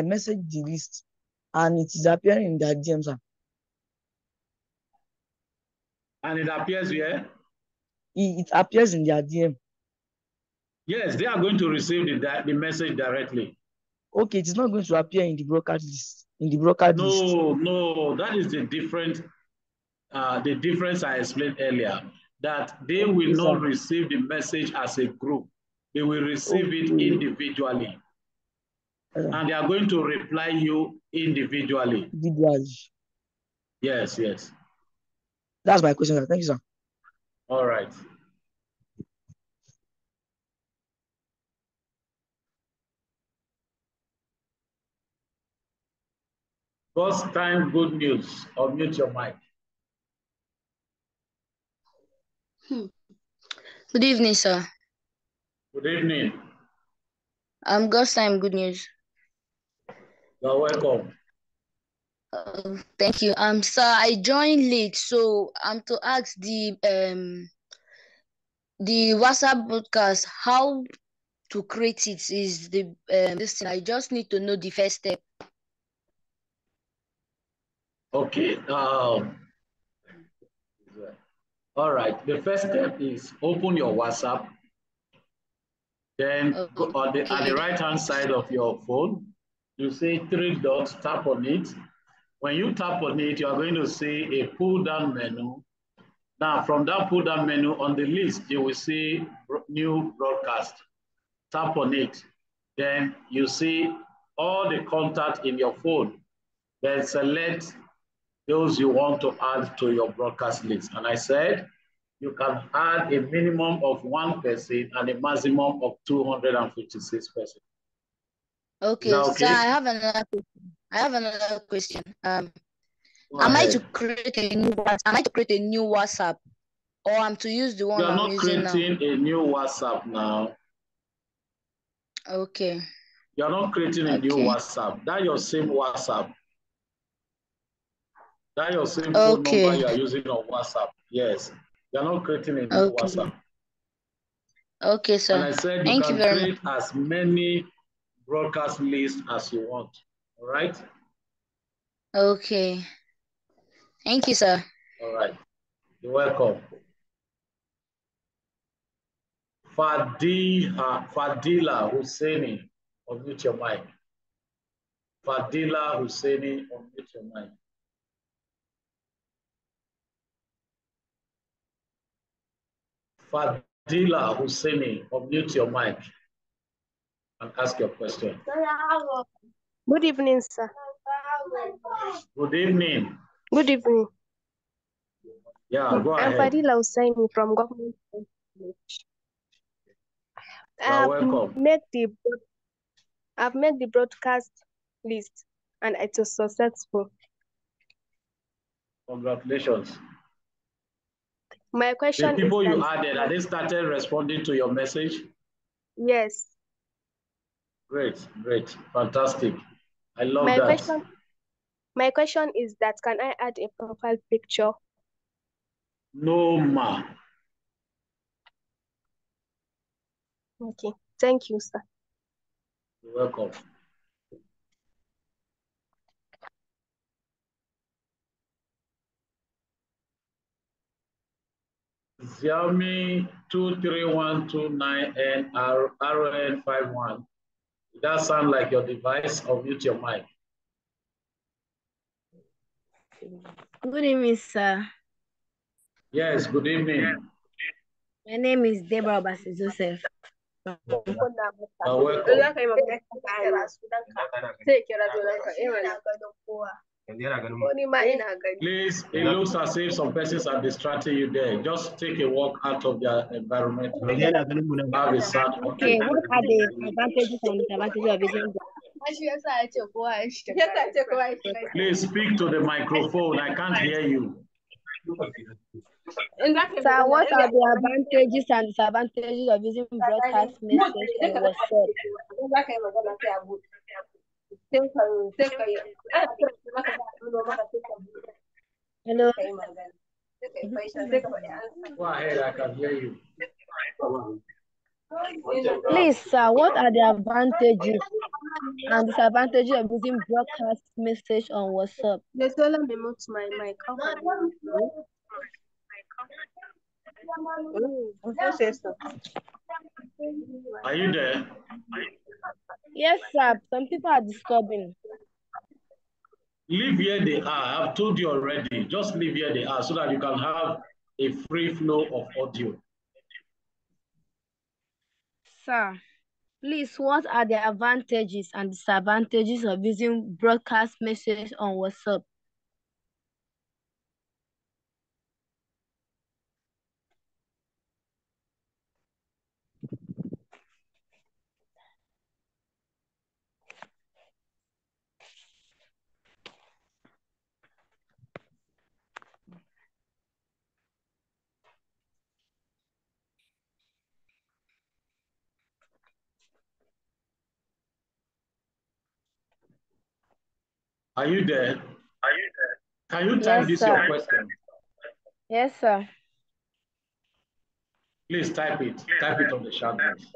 messaged the list, and it is appearing in their DM, sir. And it appears here? It appears in their DM. Yes, they are going to receive the message directly. Okay, it is not going to appear in the broadcast list. No, that is the difference I explained earlier, that they will not receive the message as a group. They will receive it individually. And they are going to reply you individually. Yes. That's my question, sir. Thank you, sir. All right. First time good news. Unmute your mic. Good evening, sir. Good evening. God's time good news. You're welcome. Thank you. Sir, I joined late, so I'm to ask the WhatsApp broadcast how to create it is the this thing. I just need to know the first step. Okay. All right. The first step is open your WhatsApp. Then go on at the right-hand side of your phone, you see 3 dots, tap on it. When you tap on it, you are going to see a pull-down menu. Now, from that pull-down menu on the list, you will see new broadcast. Tap on it. Then you see all the contacts in your phone. Then select those you want to add to your broadcast list. And I said, you can add a minimum of 1 person and a maximum of 256 persons. Okay, okay? So I have another question. Am I to create a new WhatsApp, or I'm to use the one I'm using now? You are not creating a new WhatsApp now. Okay. You are not creating a new WhatsApp. That's your same WhatsApp. That's your same phone number you are using on WhatsApp. Yes. You are not creating a new WhatsApp. Okay, sir. And I said you can create as many broadcast lists as you want. All right? Okay. Thank you, sir. All right. You're welcome. Fadila Husseini, unmute your mic. Fadila Husseini, unmute your mic. Fadila Husseini, unmute your mic and ask your question. Good evening, sir. Good evening. Good evening. Yeah, go ahead. I'm Fadila Husseini from Government College. I've made the broadcast list and it was successful. Congratulations. My question is, the people you added, are they started responding to your message? Yes. Great, fantastic. I love that. My question is that, can I add a profile picture? No, ma. Okay, thank you, sir. You're welcome. Xiaomi 23129N RN51. Does that sound like your device? Or mute your mic. Good evening, sir. Yes, good evening. My name is Deborah Bassi Joseph. Welcome. Please, it looks as if some persons are distracting you there. Just take a walk out of their environment. Have a sound. Okay, what are the advantages and disadvantages of using Please speak to the microphone. I can't hear you. Sir, what are the advantages and disadvantages of using broadcast message on WhatsApp? Hello. Go ahead, I can hear you. Please, sir, what are the advantages and disadvantages of using broadcast message on WhatsApp? They told me mute my mic. Are you there? Yes, sir. Some people are disturbing. Leave where they are. I've told you already. Just leave where they are so that you can have a free flow of audio. Sir, please, what are the advantages and disadvantages of using broadcast message on WhatsApp? Are you there? Can you type this your question? Yes, sir. Please type it. Type it on the chat box.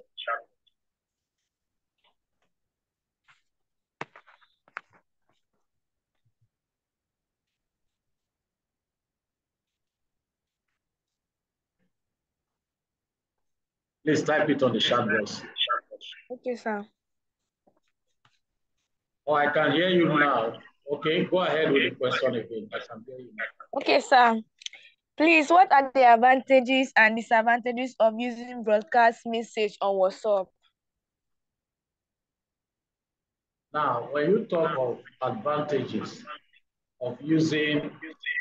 Please type it on the chat box. Okay, sir. Oh, I can hear you now. Okay, go ahead with the question again. I can hear you now. Okay, sir. Please, what are the advantages and disadvantages of using broadcast message on WhatsApp? Now, when you talk of advantages of using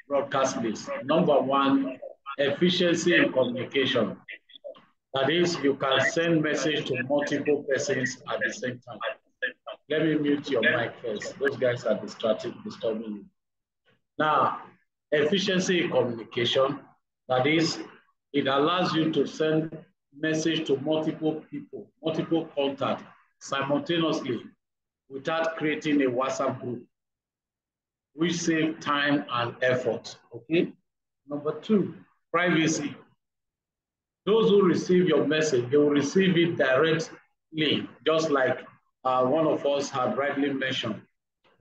broadcast list, number one, efficiency in communication. That is, you can send message to multiple persons at the same time. Let me mute your mic first. Those guys are distracting, disturbing you. Now, efficiency in communication. That is, it allows you to send message to multiple people, multiple contacts simultaneously without creating a WhatsApp group, which save time and effort. Okay. Number two, privacy. Those who receive your message, they will receive it directly, just like one of us had rightly mentioned,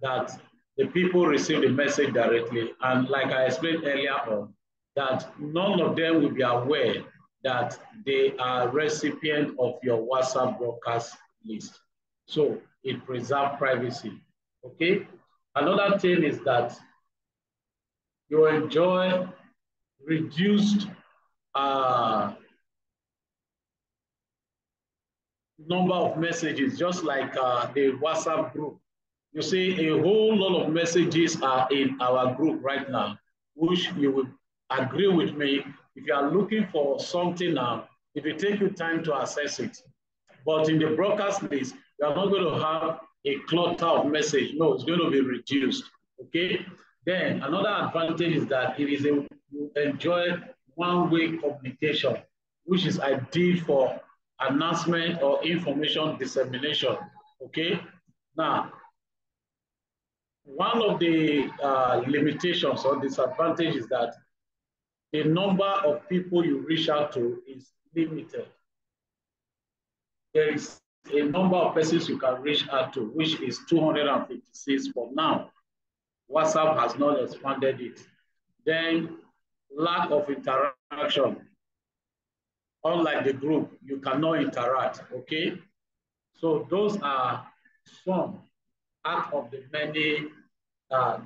that the people receive the message directly. And like I explained earlier on, that none of them will be aware that they are recipient of your WhatsApp broadcast list. So it preserves privacy, okay? Another thing is that you enjoy reduced number of messages, just like the WhatsApp group. You see, a whole lot of messages are in our group right now, which you will agree with me. If you are looking for something now, it will take you time to access it. But in the broadcast list, you are not going to have a clutter of message. No, it's going to be reduced. Okay. Then another advantage is that you enjoy one-way communication, which is ideal for announcement or information dissemination. Okay. Now, one of the limitations or disadvantages is that the number of people you reach out to is limited. There is a number of persons you can reach out to, which is 256 for now. WhatsApp has not expanded it. Then lack of interaction. Unlike the group, you cannot interact, okay? So those are some out of the many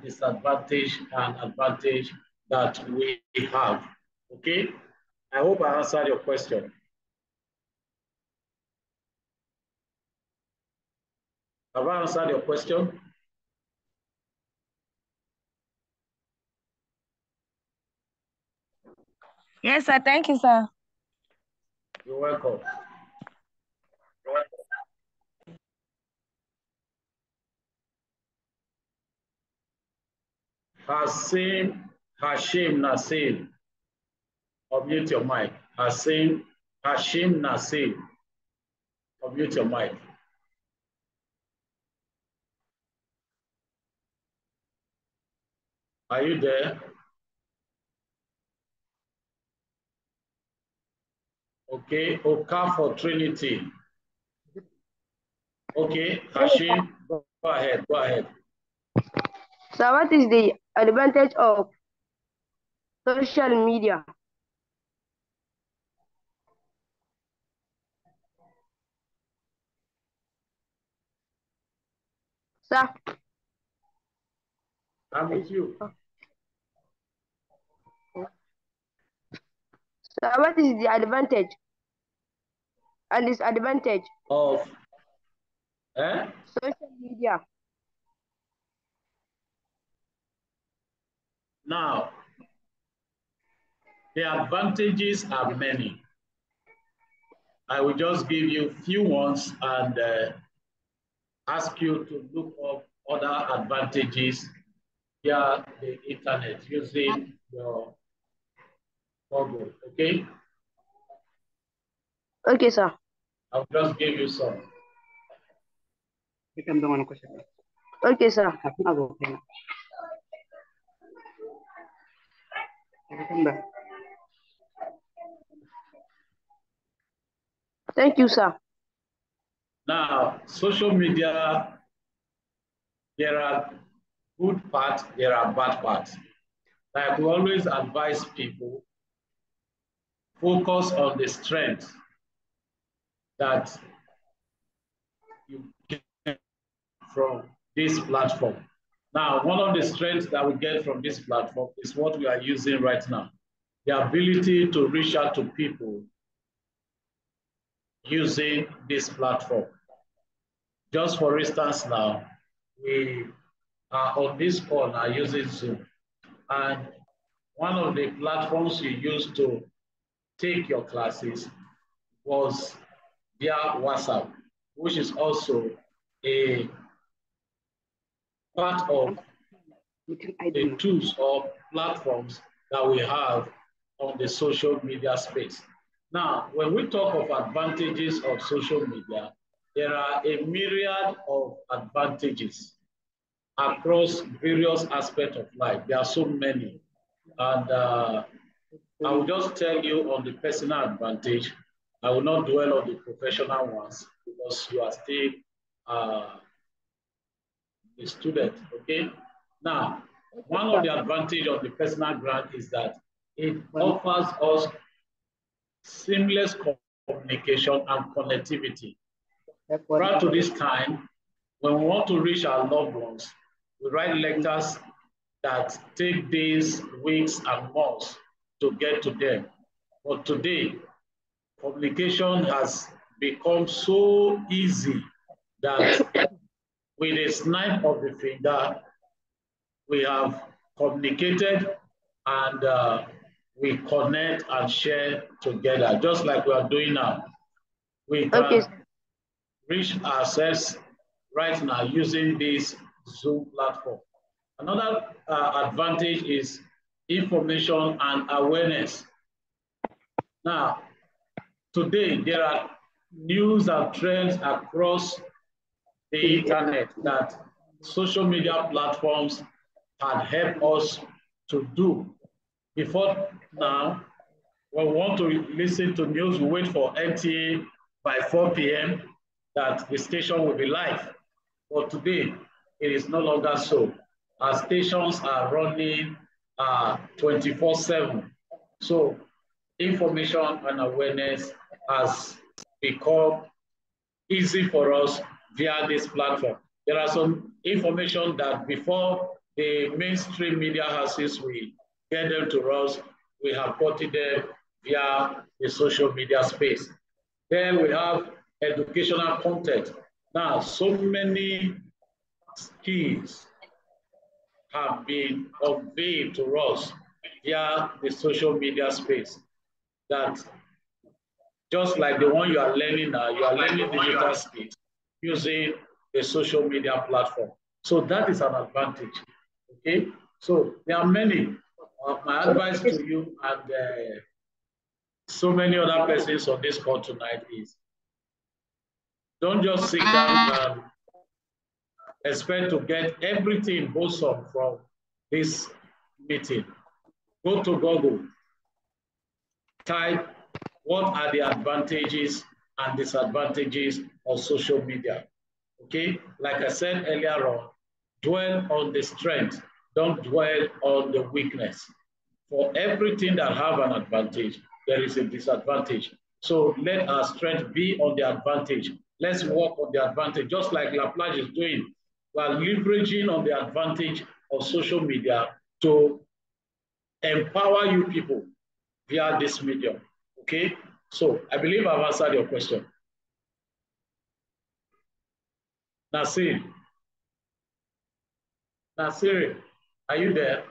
disadvantage and advantage that we have, okay? I hope I answered your question. Have I answered your question? Yes, sir. Thank you, sir. You're welcome. Hashim Nasir. Unmute your mic. Hashim Nasir. Unmute your mic. Are you there? Okay, Okafor Trinity. Okay, Hashim, go ahead. So what is the advantage of social media? Sir? I'm with you. So what is the advantage and disadvantage of social media? Now, the advantages are many. I will just give you a few ones and ask you to look up other advantages via the internet using your Google, okay? Okay, sir. I'll just give you some. Okay, sir. Thank you, sir. Now, social media, there are good parts, there are bad parts. Like we always advise people, focus on the strength that you get from this platform. Now, one of the strengths that we get from this platform is what we are using right now. The ability to reach out to people using this platform. Just for instance now, we are on this call now using Zoom. And one of the platforms we used to take your classes was via WhatsApp, which is also a part of the tools or platforms that we have on the social media space. Now, when we talk of advantages of social media, there are a myriad of advantages across various aspects of life. There are so many. And I will just tell you on the personal advantage. I will not dwell on the professional ones because you are still a student, okay? Now, one of the advantages of the personal grant is that it offers us seamless communication and connectivity. Prior to this time, when we want to reach our loved ones, we write letters that take days, weeks, and months to get to them. But today, communication has become so easy that with a snap of the finger, we have communicated and we connect and share together, just like we are doing now. We can reach ourselves right now using this Zoom platform. Another advantage is information and awareness. Now, today there are news and trends across the internet that social media platforms had helped us to do. Before now, when we want to listen to news, we wait for NTA by 4 p.m. that the station will be live. But today, it is no longer so. Our stations are running 24/7. So information and awareness has become easy for us via this platform. There are some information that before the mainstream media houses will get them to us, we have gotten them via the social media space. Then we have educational content. Now, so many skills have been unveiled to us via the social media space that just like the one you are learning now, you are learning digital skills using a social media platform. So that is an advantage, okay? So there are many. My advice to you and so many other persons on this call tonight is don't just sit down and expect to get everything wholesome from this meeting. Go to Google, type what are the advantages and disadvantages of social media. Okay, like I said earlier on, dwell on the strength, don't dwell on the weakness. For everything that have an advantage, there is a disadvantage. So let our strength be on the advantage. Let's work on the advantage, just like Laplace is doing. We are leveraging on the advantage of social media to empower you people via this medium. Okay, so I believe I've answered your question. Nasir, are you there?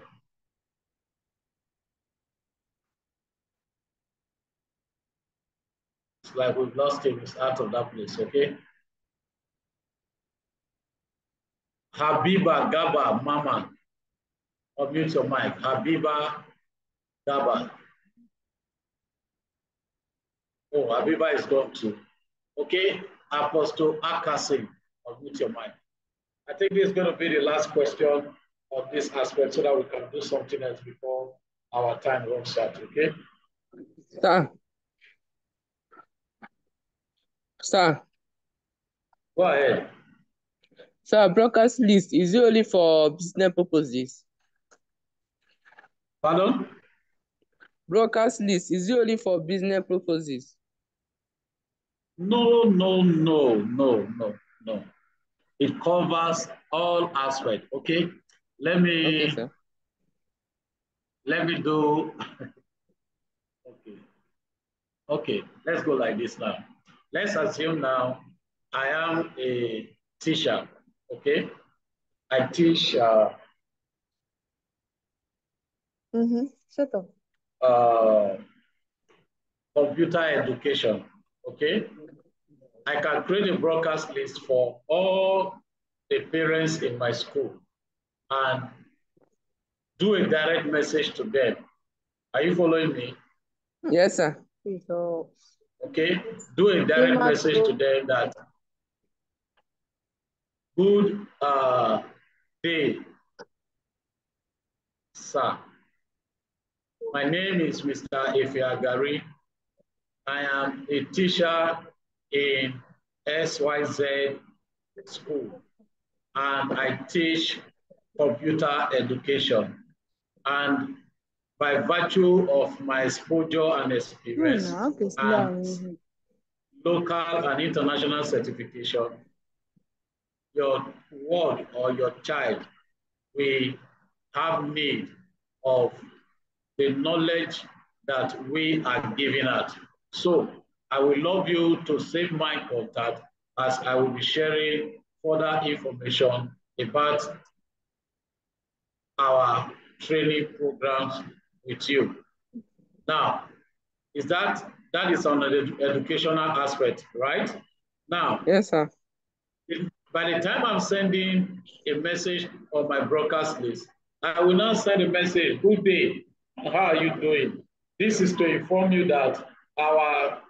It's like we've lost him. He's out of that place, okay? Habiba Gaba Mama, unmute your mic. Habiba Gaba. Oh, Habiba is gone too. Okay, Apostle Akasim, unmute your mic. I think this is going to be the last question on this aspect so that we can do something else before our time runs out, okay? Sir. Go ahead. Sir, broadcast list, is it only for business purposes? Pardon? Broadcast list, is it only for business purposes? No. It covers all aspects, okay? Let me do, okay, let's go like this now. Let's assume now I am a teacher, okay? I teach Shut up. Computer education, okay? I can create a broadcast list for all the parents in my school and do a direct message to them. Are you following me? Yes, sir. Okay, do a direct message to them that good day, sir. My name is Mr. Efiagari. I am a teacher in SYZ school and I teach computer education. And by virtue of my exposure and experience and local and international certification, your ward or your child will have need of the knowledge that we are giving out. So I will love you to save my contact as I will be sharing further information about our training programs with you. Now, that is on the educational aspect, right? Now, yes, sir. By the time I'm sending a message on my broadcast list, I will now send a message, good day, how are you doing? This is to inform you that our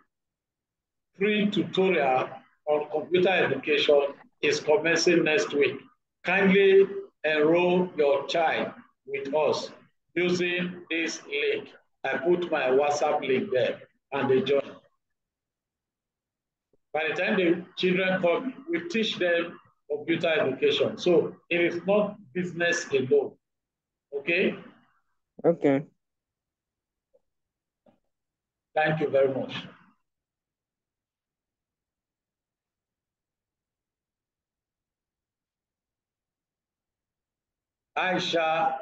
free tutorial on computer education is commencing next week. Kindly enroll your child with us using this link. I put my WhatsApp link there and they join. By the time the children come, we teach them computer education. So it is not business alone. Okay? Okay. Thank you very much. Aisha,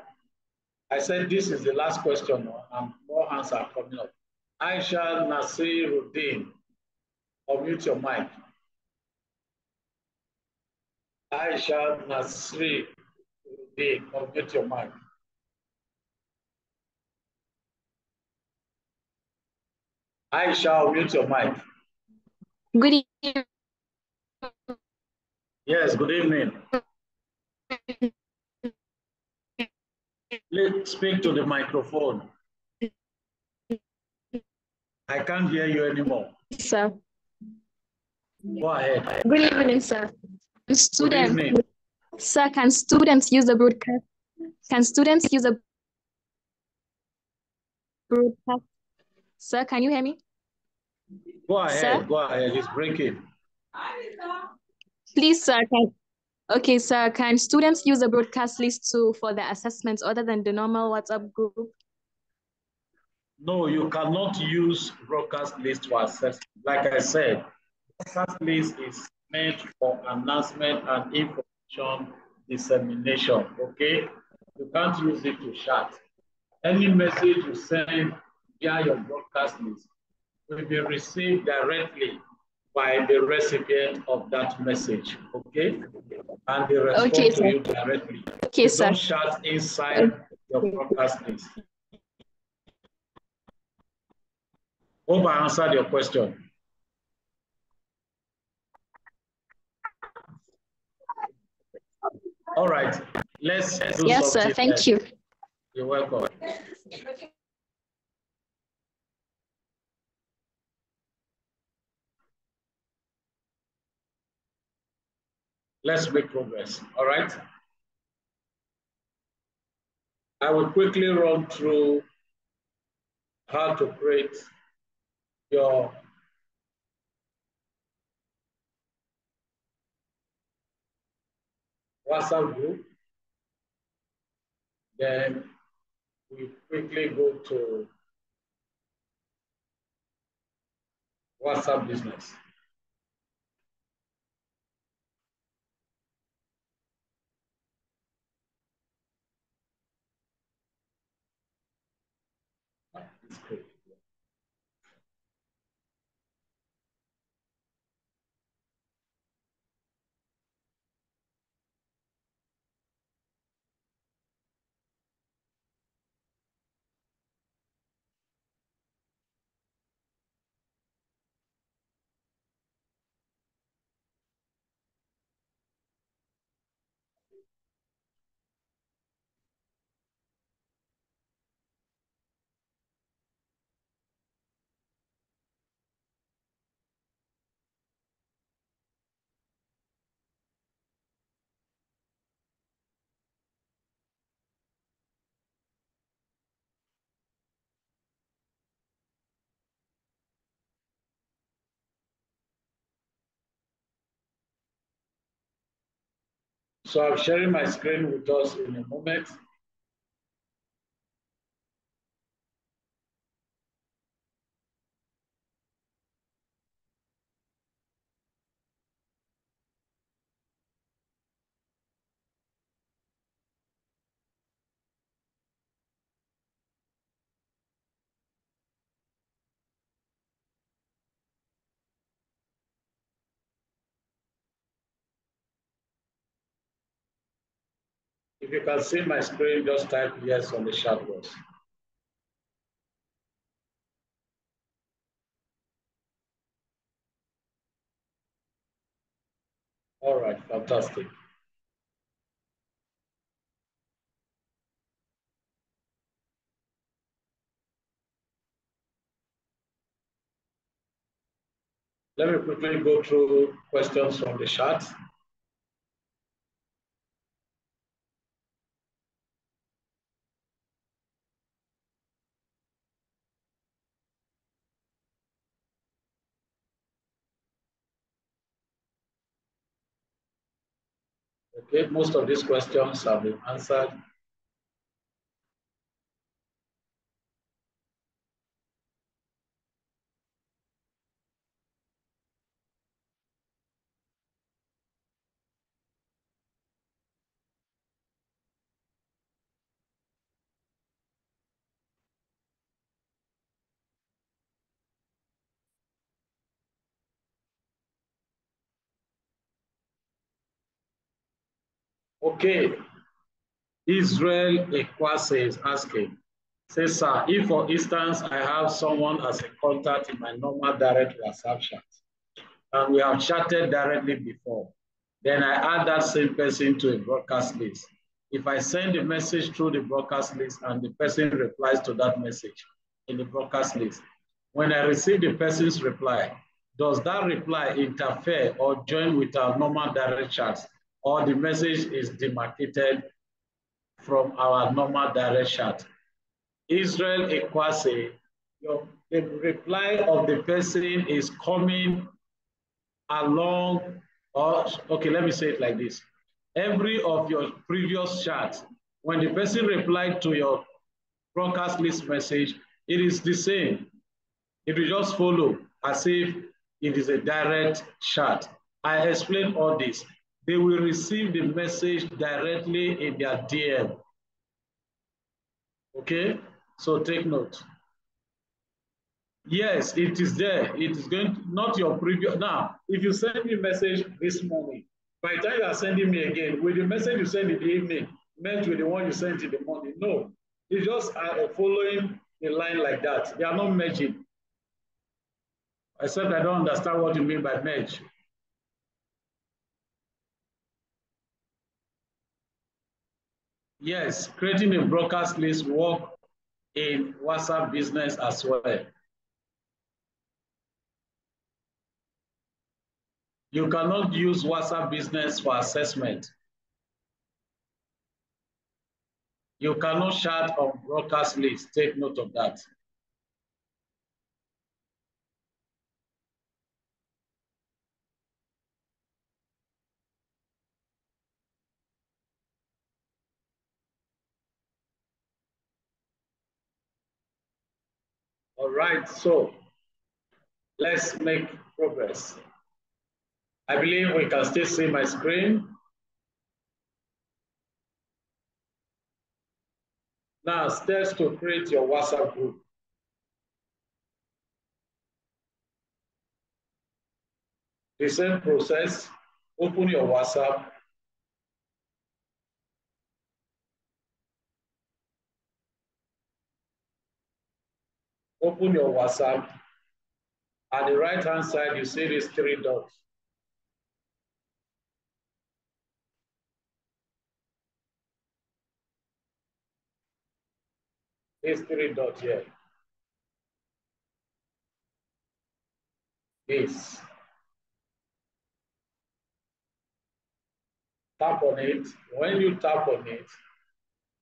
I said this is the last question and more hands are coming up. Aisha Nasiruddin, unmute your mic. Aisha Nasiruddin, unmute your mic. Aisha, unmute your mic. Good evening. Yes, good evening. Please speak to the microphone. I can't hear you anymore. Sir. Go ahead. Good evening, sir. Students. Good evening. Sir, can students use the broadcast? Can students use the broadcast? Sir, can you hear me? Go ahead. Sir? Go ahead. It's breaking. Please, sir. Okay, sir. Can students use the broadcast list too for the assessments other than the normal WhatsApp group? No, you cannot use broadcast list for assessment. Like I said, broadcast list is meant for announcement and information dissemination, okay? You can't use it to chat. Any message you send via your broadcast list will be received directly by the recipient of that message, okay? And they respond to you directly. Okay, sir. Don't chat inside your broadcast list. Hope I answered your question. All right, let's do yes, sir. Thank you. You're welcome. Let's make progress, all right? I will quickly run through how to create your WhatsApp group. Then we quickly go to WhatsApp business. It's great. So I'm sharing my screen with us in a moment. If you can see my screen, just type yes on the chat box. All right, fantastic. Let me quickly go through questions from the chat. Okay, most of these questions have been answered. Okay, Israel Ekwase is asking, says, sir, if for instance, I have someone as a contact in my normal direct WhatsApp chat, and we have chatted directly before, then I add that same person to a broadcast list. if I send a message through the broadcast list and the person replies to that message in the broadcast list, when I receive the person's reply, does that reply interfere or join with our normal direct chats, or the message is demarcated from our normal direct chat? Israel Ekwase, the reply of the person is coming along, or okay, let me say it like this. Every of your previous chats, when the person replied to your broadcast list message, it is the same. It will just follow as if it is a direct chat. I explained all this. They will receive the message directly in their DM. Okay, so take note. Yes, it is there. It is going to, not your previous. Now, if you send me a message this morning, by the time you are sending me again, with the message you send in the evening, match with the one you sent in the morning? No, it's just following a line like that. They are not merging. Except I don't understand what you mean by merge. Yes, creating a broadcast list work in WhatsApp Business as well. You cannot use WhatsApp Business for assessment. You cannot chat on broadcast list. Take note of that. All right, so let's make progress. I believe we can still see my screen. Now, steps to create your WhatsApp group. The same process, open your WhatsApp. Open your WhatsApp. At the right-hand side, you see these 3 dots. These 3 dots here. This. Tap on it. When you tap on it,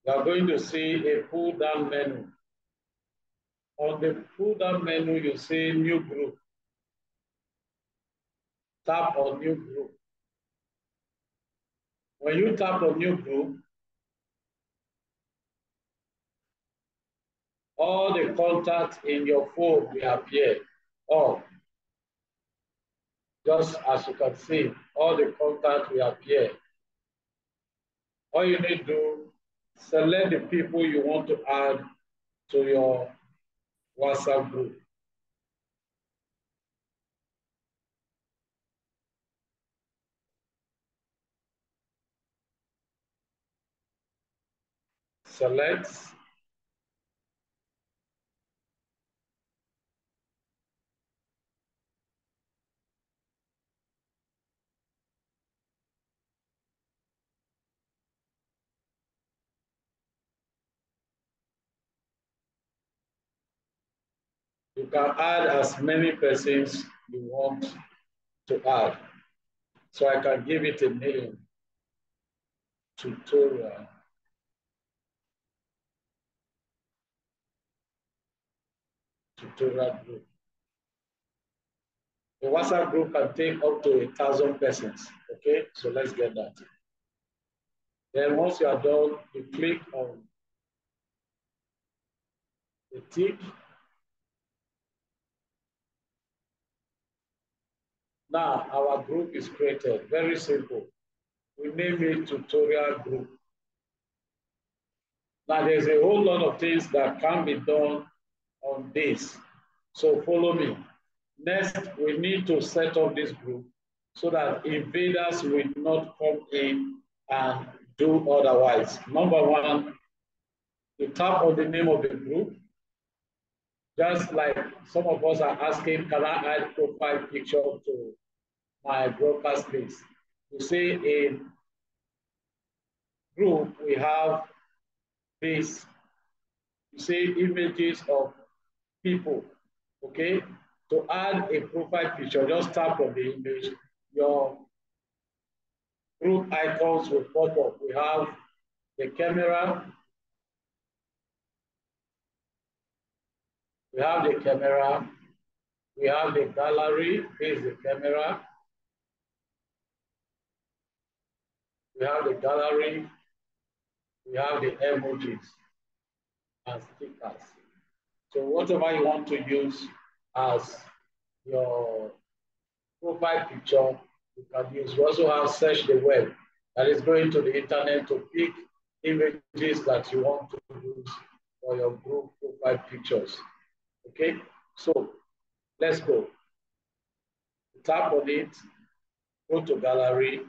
you are going to see a pull-down menu. On the pull-down menu, you see new group. Tap on new group. When you tap on new group, all the contacts in your phone will appear. All. Just as you can see, all the contacts will appear. All you need to do, select the people you want to add to your WhatsApp group. Select. You can add as many persons you want to add. So I can give it a name, tutorial. Tutorial group. The WhatsApp group can take up to 1,000 persons. Okay, so let's get that. Then once you are done, you click on the tick. Now our group is created. Very simple. We name it tutorial group. Now there's a whole lot of things that can be done on this. So follow me. Next, we need to set up this group so that invaders will not come in and do otherwise. Number one, you tap on the name of the group. Just like some of us are asking, can I add profile picture to my broadcast list? You say in group, we have this, you see, images of people, okay? To add a profile picture, just tap on the image. Your group icons will pop up. We have the camera. We have the camera. We have the gallery. Here's the camera. We have the gallery. We have the emojis and stickers. So whatever you want to use as your profile picture, you can use. We also have search the web, that is going to the internet to pick images that you want to use for your group profile pictures. Okay, so let's go. Tap on it, go to gallery.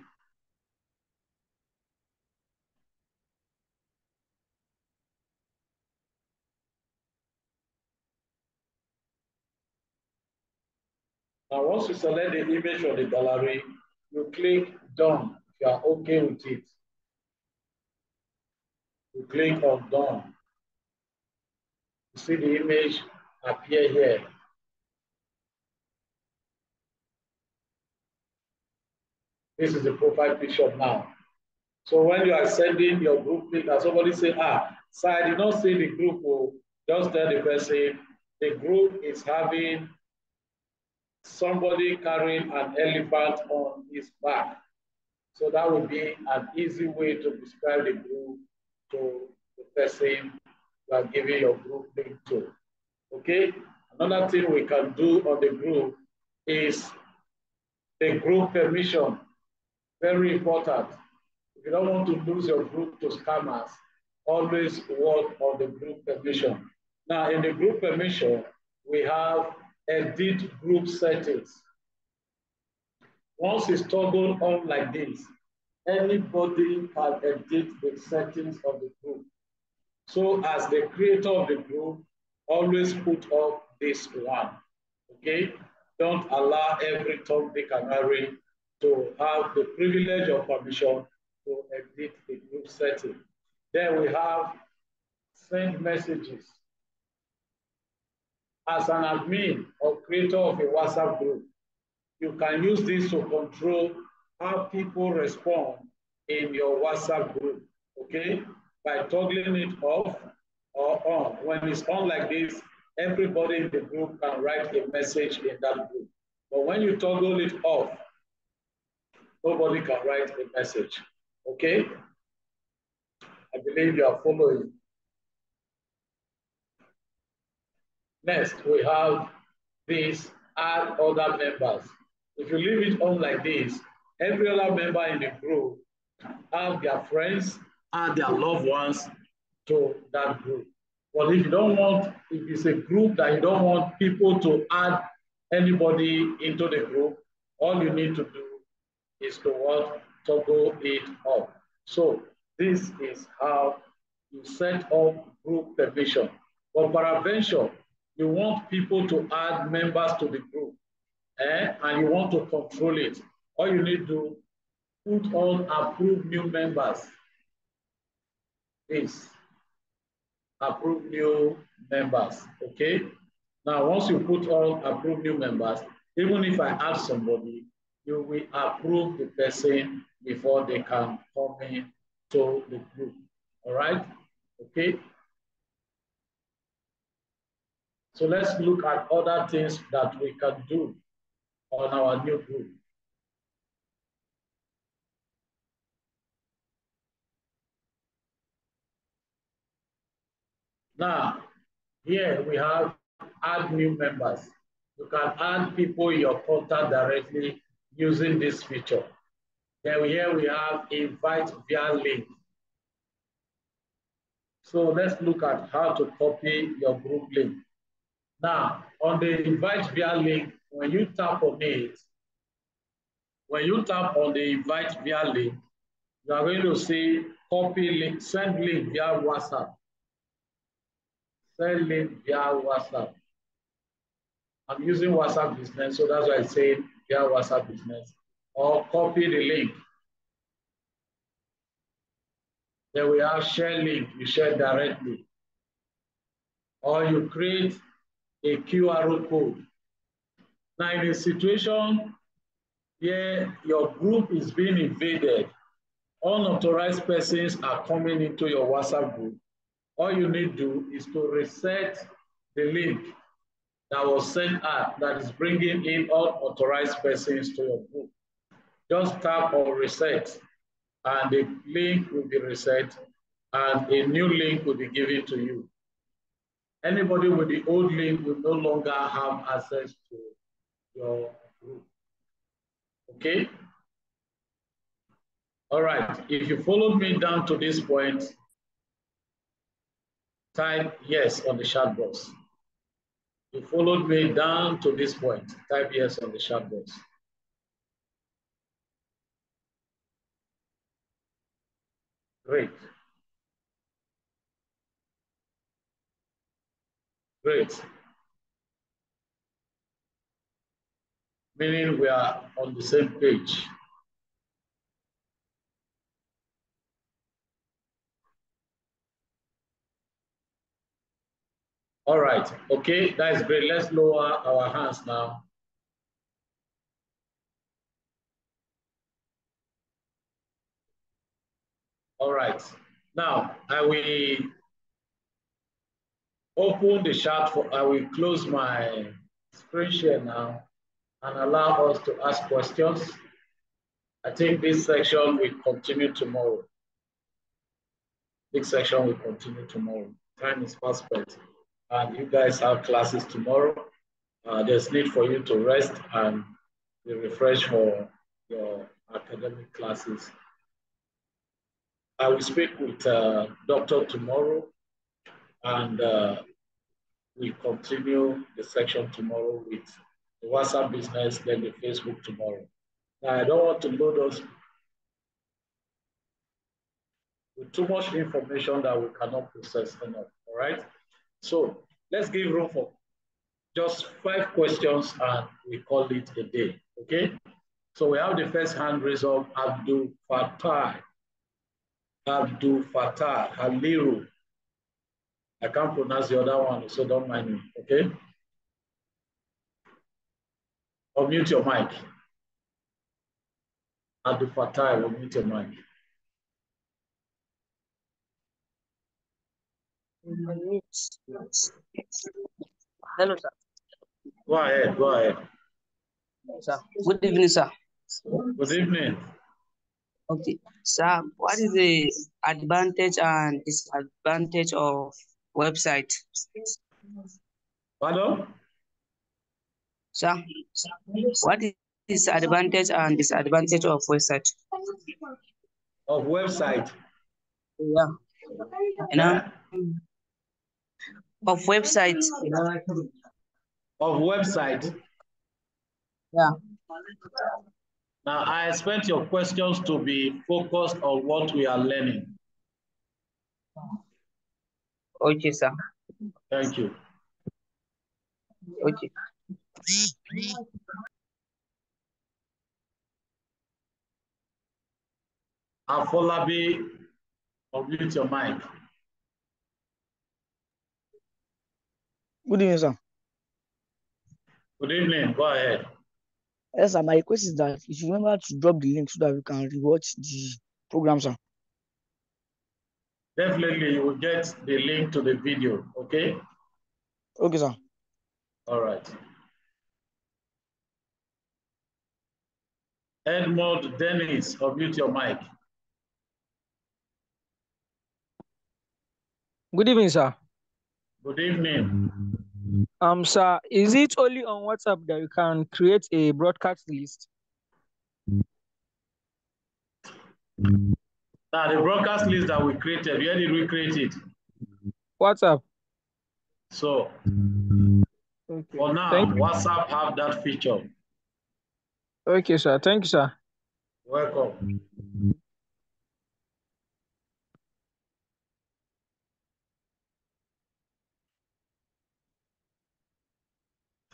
Now, once you select the image from the gallery, you click done if you are okay with it. You click on done. You see the image appear here. This is the profile picture now. So when you are sending your group link, and somebody say, so I did not see the group, just tell the person the group is having somebody carrying an elephant on his back. So that would be an easy way to describe the group to the person you are giving your group link to. Okay? Another thing we can do on the group is the group permission. Very important. If you don't want to lose your group to scammers, always work on the group permission. Now, in the group permission, we have edit group settings. Once it's toggled on like this, anybody can edit the settings of the group. So as the creator of the group, always put up this one, okay? Don't allow every Tom, Dick, and Harry to have the privilege or permission to edit the group setting. Then we have send messages. As an admin or creator of a WhatsApp group, you can use this to control how people respond in your WhatsApp group, okay? By toggling it off or on. When it's on like this, everybody in the group can write a message in that group. But when you toggle it off, nobody can write a message, okay? I believe you are following. Next, we have this add other members. If you leave it on like this, every other member in the group have their friends and their loved ones to that group. But if you don't want, if it's a group that you don't want people to add anybody into the group, all you need to do is to what? Toggle it off. So this is how you set up group permission. For peradventure, you want people to add members to the group, and you want to control it. All you need to put on approve new members. This approve new members, okay? Now, once you put on approve new members, even if I add somebody, you will approve the person before they can come in to the group, all right? Okay? So let's look at other things that we can do on our new group. Now, here we have add new members. You can add people in your contact directly using this feature. Then here we have invite via link. So let's look at how to copy your group link. Now, on the invite via link, when you tap on it, when you tap on the invite via link, you are going to see copy link, send link via WhatsApp. Send link via WhatsApp. I'm using WhatsApp Business, so that's why I say via WhatsApp Business. Or copy the link. Then we have share link, you share directly. Or you create a QR code. Now in a situation where your group is being invaded, unauthorized persons are coming into your WhatsApp group, all you need to do is to reset the link that was sent out that is bringing in unauthorized persons to your group. Just tap on reset and the link will be reset and a new link will be given to you. Anybody with the old link will no longer have access to your group. Okay? All right, if you followed me down to this point, type yes on the chat box. You followed me down to this point, type yes on the chat box. Great. Great. Meaning we are on the same page. All right, okay, that is great. Let's lower our hands now. All right, now I will open the chat for, I will close my screen share now and allow us to ask questions. I think this section will continue tomorrow. This section will continue tomorrow. Time is fast spent. And you guys have classes tomorrow. There's need for you to rest and be refreshed for your academic classes. I will speak with Doctor tomorrow and we'll continue the section tomorrow with the WhatsApp business, then the Facebook tomorrow. Now, I don't want to load us with too much information that we cannot process enough, all right? So let's give room for just 5 questions and we call it a day, okay? So we have the first hand raised up, Abdul Fattah Haliru. I can't pronounce the other one, so don't mind me, okay? Unmute your mic. Abdul Fattah, unmute your mic. Hello, sir. Go ahead, go ahead. Sir, good evening, sir. Good evening. Okay, sir, what is the advantage and disadvantage of website? Pardon? Sir, what is the advantage and disadvantage of website? Of website? Yeah. You know, of website. Of website? Yeah. Now, I expect your questions to be focused on what we are learning. Okay, sir. Thank you. Okay. Afolabi, unmute your mic. Good evening, sir. Good evening. Go ahead. Yes, sir. My request is that you should remember to drop the link so that we can rewatch the program, sir. Definitely, you will get the link to the video, okay? Okay, sir. All right. Edmond Dennis, unmute your mic. Good evening, sir. Good evening. Sir, is it only on WhatsApp that you can create a broadcast list? Now, the broadcast list that we created, where did we create it? WhatsApp. So, okay. For now, WhatsApp have that feature. Okay, sir. Thank you, sir. Welcome.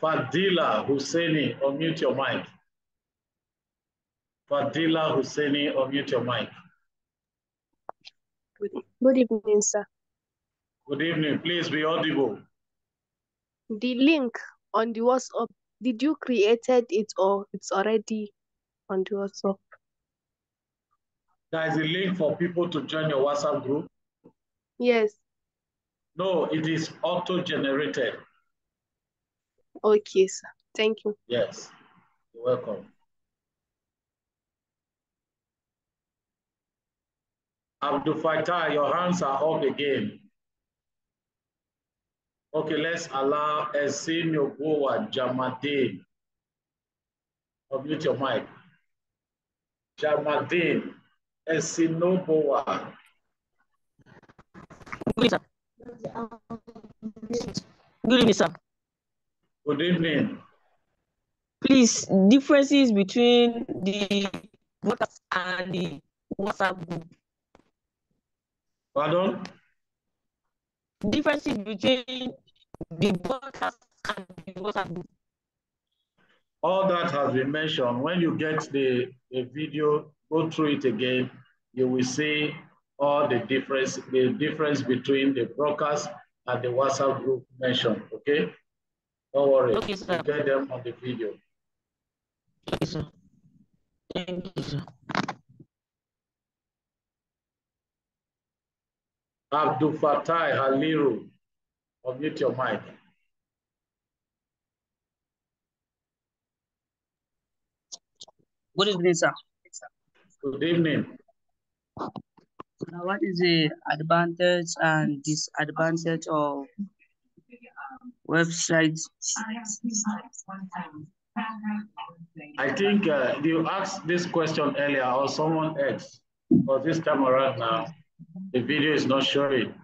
Fadila Husseini, unmute your mic. Fadila Husseini, unmute your mic. Good evening, sir. Good evening. Please be audible. The link on the WhatsApp, did you created it or it's already on the WhatsApp? There is a link for people to join your WhatsApp group. Yes. No, it is auto-generated. Okay, sir. Thank you. Yes, you're welcome. Abdul Fattah, your hands are up again. Okay, let's allow Esinyobowa Jamadin. Unmute your mic. Jamadin Esinobowa. Good evening, sir. Good evening. Please, differences between the broadcast and the WhatsApp group. Pardon? Differences between the broadcast and the WhatsApp group. All that has been mentioned. When you get the video, go through it again, you will see all the difference between the broadcast and the WhatsApp group mentioned, okay? Don't worry, okay, sir. You get them on the video. Okay, sir. Thank you, sir. Abdul Fattah Haliru, unmute your mic. Good evening, sir. Good evening. Now, what is the advantage and disadvantage of websites? I think you asked this question earlier or someone else, but this time around now, the video is not showing.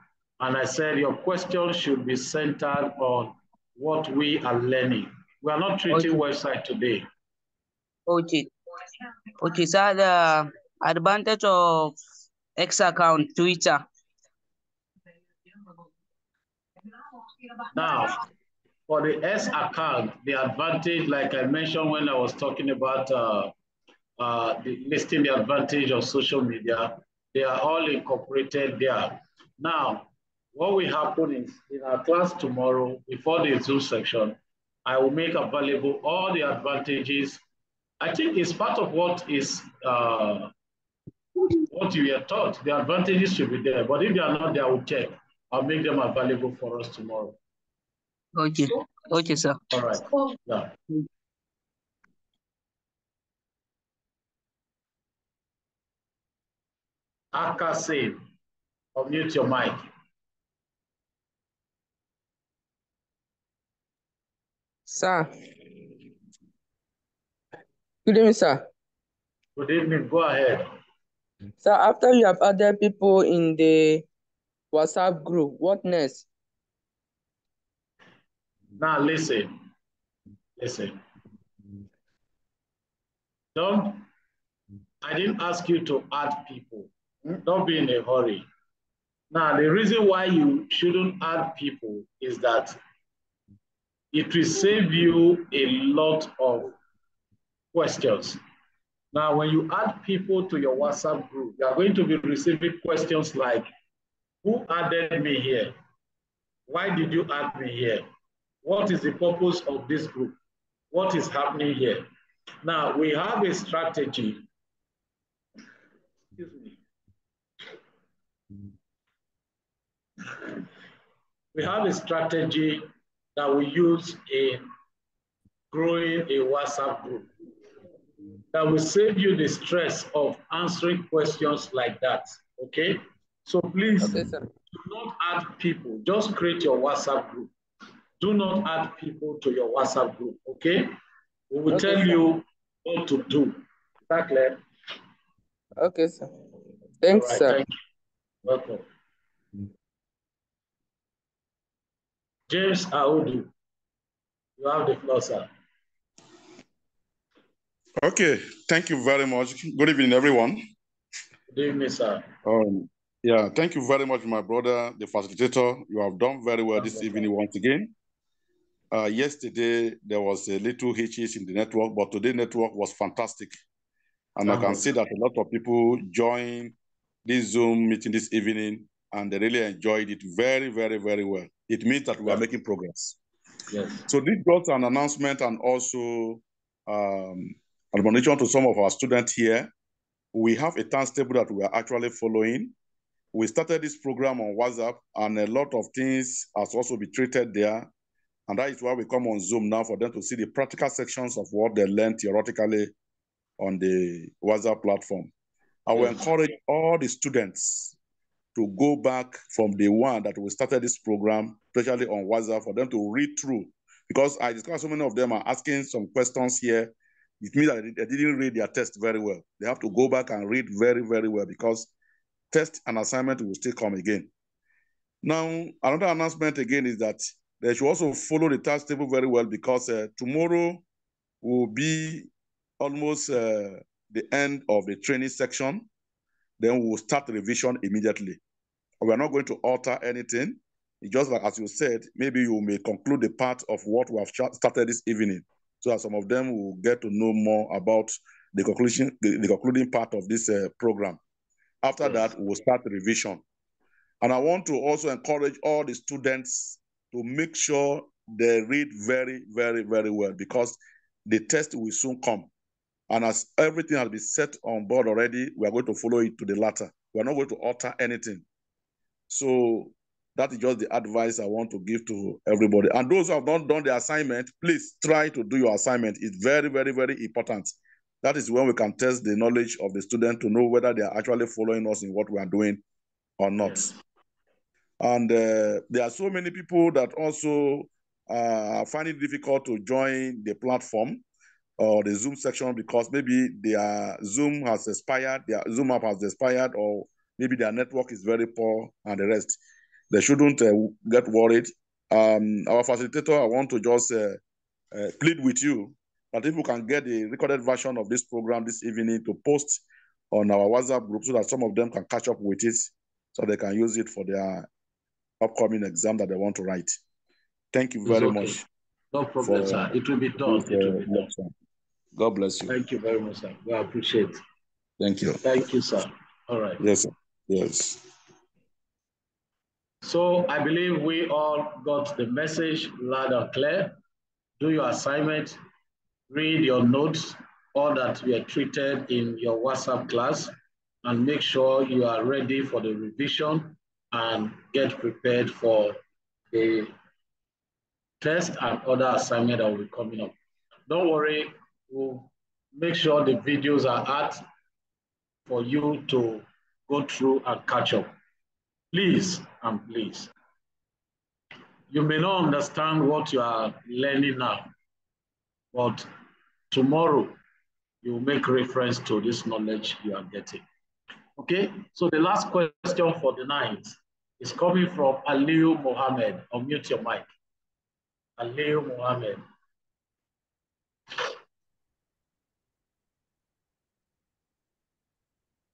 And I said your question should be centered on what we are learning. We are not treating website today. Okay. Okay, sir, the advantage of X account, Twitter. Now, for the S account, the advantage, like I mentioned when I was talking about listing the advantage of social media, they are all incorporated there. Now, what will happen is in our class tomorrow, before the Zoom section, I will make available all the advantages. I think it's part of what is what you were taught. The advantages should be there, but if they are not there, I will check. I'll make them available for us tomorrow. Okay. Okay, sir. All right. Yeah. Akase, unmute your mic. Sir. Good evening, sir. Good evening. Go ahead. Sir, after you have added people in the WhatsApp group, what next? Now listen. Listen. I didn't ask you to add people. Don't be in a hurry. Now, the reason why you shouldn't add people is that it will save you a lot of questions. Now, when you add people to your WhatsApp group, you are going to be receiving questions like, who added me here? Why did you add me here? What is the purpose of this group? What is happening here? Now, we have a strategy. Excuse me. We have a strategy that we use in growing a WhatsApp group that will save you the stress of answering questions like that, okay? So please, do not add people. Just create your WhatsApp group. Do not add people to your WhatsApp group, okay? We will tell you what to do. Is that clear? Okay, sir. Thanks, right, sir. thank you. Welcome. James Audu, you have the floor, sir. Okay, thank you very much. Good evening, everyone. Good evening, sir. Yeah, thank you very much, my brother, the facilitator. You have done very well this evening once again. Yesterday, there was a little hitches in the network, but today's network was fantastic. And I can see that a lot of people joined this Zoom meeting this evening, and they really enjoyed it very, very, very well. It means that we are making progress. Yes. So this brought an announcement and also admonition to some of our students here. We have a timetable that we are actually following. We started this program on WhatsApp, and a lot of things has also been treated there. And that is why we come on Zoom now for them to see the practical sections of what they learned theoretically on the WhatsApp platform. I will encourage all the students to go back from the one that we started this program, especially on WhatsApp, for them to read through. Because I discovered so many of them are asking some questions here. It means that they didn't read their test very well. They have to go back and read very, very well, because test and assignment will still come again. Now, another announcement again is that they should also follow the task table very well, because tomorrow will be almost the end of the training section. Then we'll start revision immediately. We are not going to alter anything. It's just like, as you said, maybe you may conclude the part of what we have started this evening, so that some of them will get to know more about the concluding part of this program. After that, we'll start revision. And I want to also encourage all the students to make sure they read very, very, very well, because the test will soon come. And as everything has been set on board already, we are going to follow it to the latter. We are not going to alter anything. So that is just the advice I want to give to everybody. And those who have not done the assignment, please try to do your assignment. It's very, very, very important. That is when we can test the knowledge of the student to know whether they are actually following us in what we are doing or not. Yes. And there are so many people that also find it difficult to join the platform or the Zoom section, because maybe their Zoom has expired, their Zoom app has expired, or maybe their network is very poor and the rest. They shouldn't get worried. Our facilitator, I want to just plead with you that if you can get the recorded version of this program this evening to post on our WhatsApp group, so that some of them can catch up with it, so they can use it for their upcoming exam that they want to write. Thank you very much. No problem, sir. It will be done. It will be done. God bless you. Thank you very much, sir. We appreciate it. Thank you. Thank you, sir. All right. Yes, sir. Yes. So I believe we all got the message loud and clear. Do your assignment, read your notes, all that we are treated in your WhatsApp class, and make sure you are ready for the revision and get prepared for the test and other assignment that will be coming up. Don't worry, we'll make sure the videos are out for you to go through and catch up. Please and please. You may not understand what you are learning now, but tomorrow you will make reference to this knowledge you are getting. Okay, so the last question for the night is coming from Aliu Mohammed. Unmute your mic. Aliu Mohammed.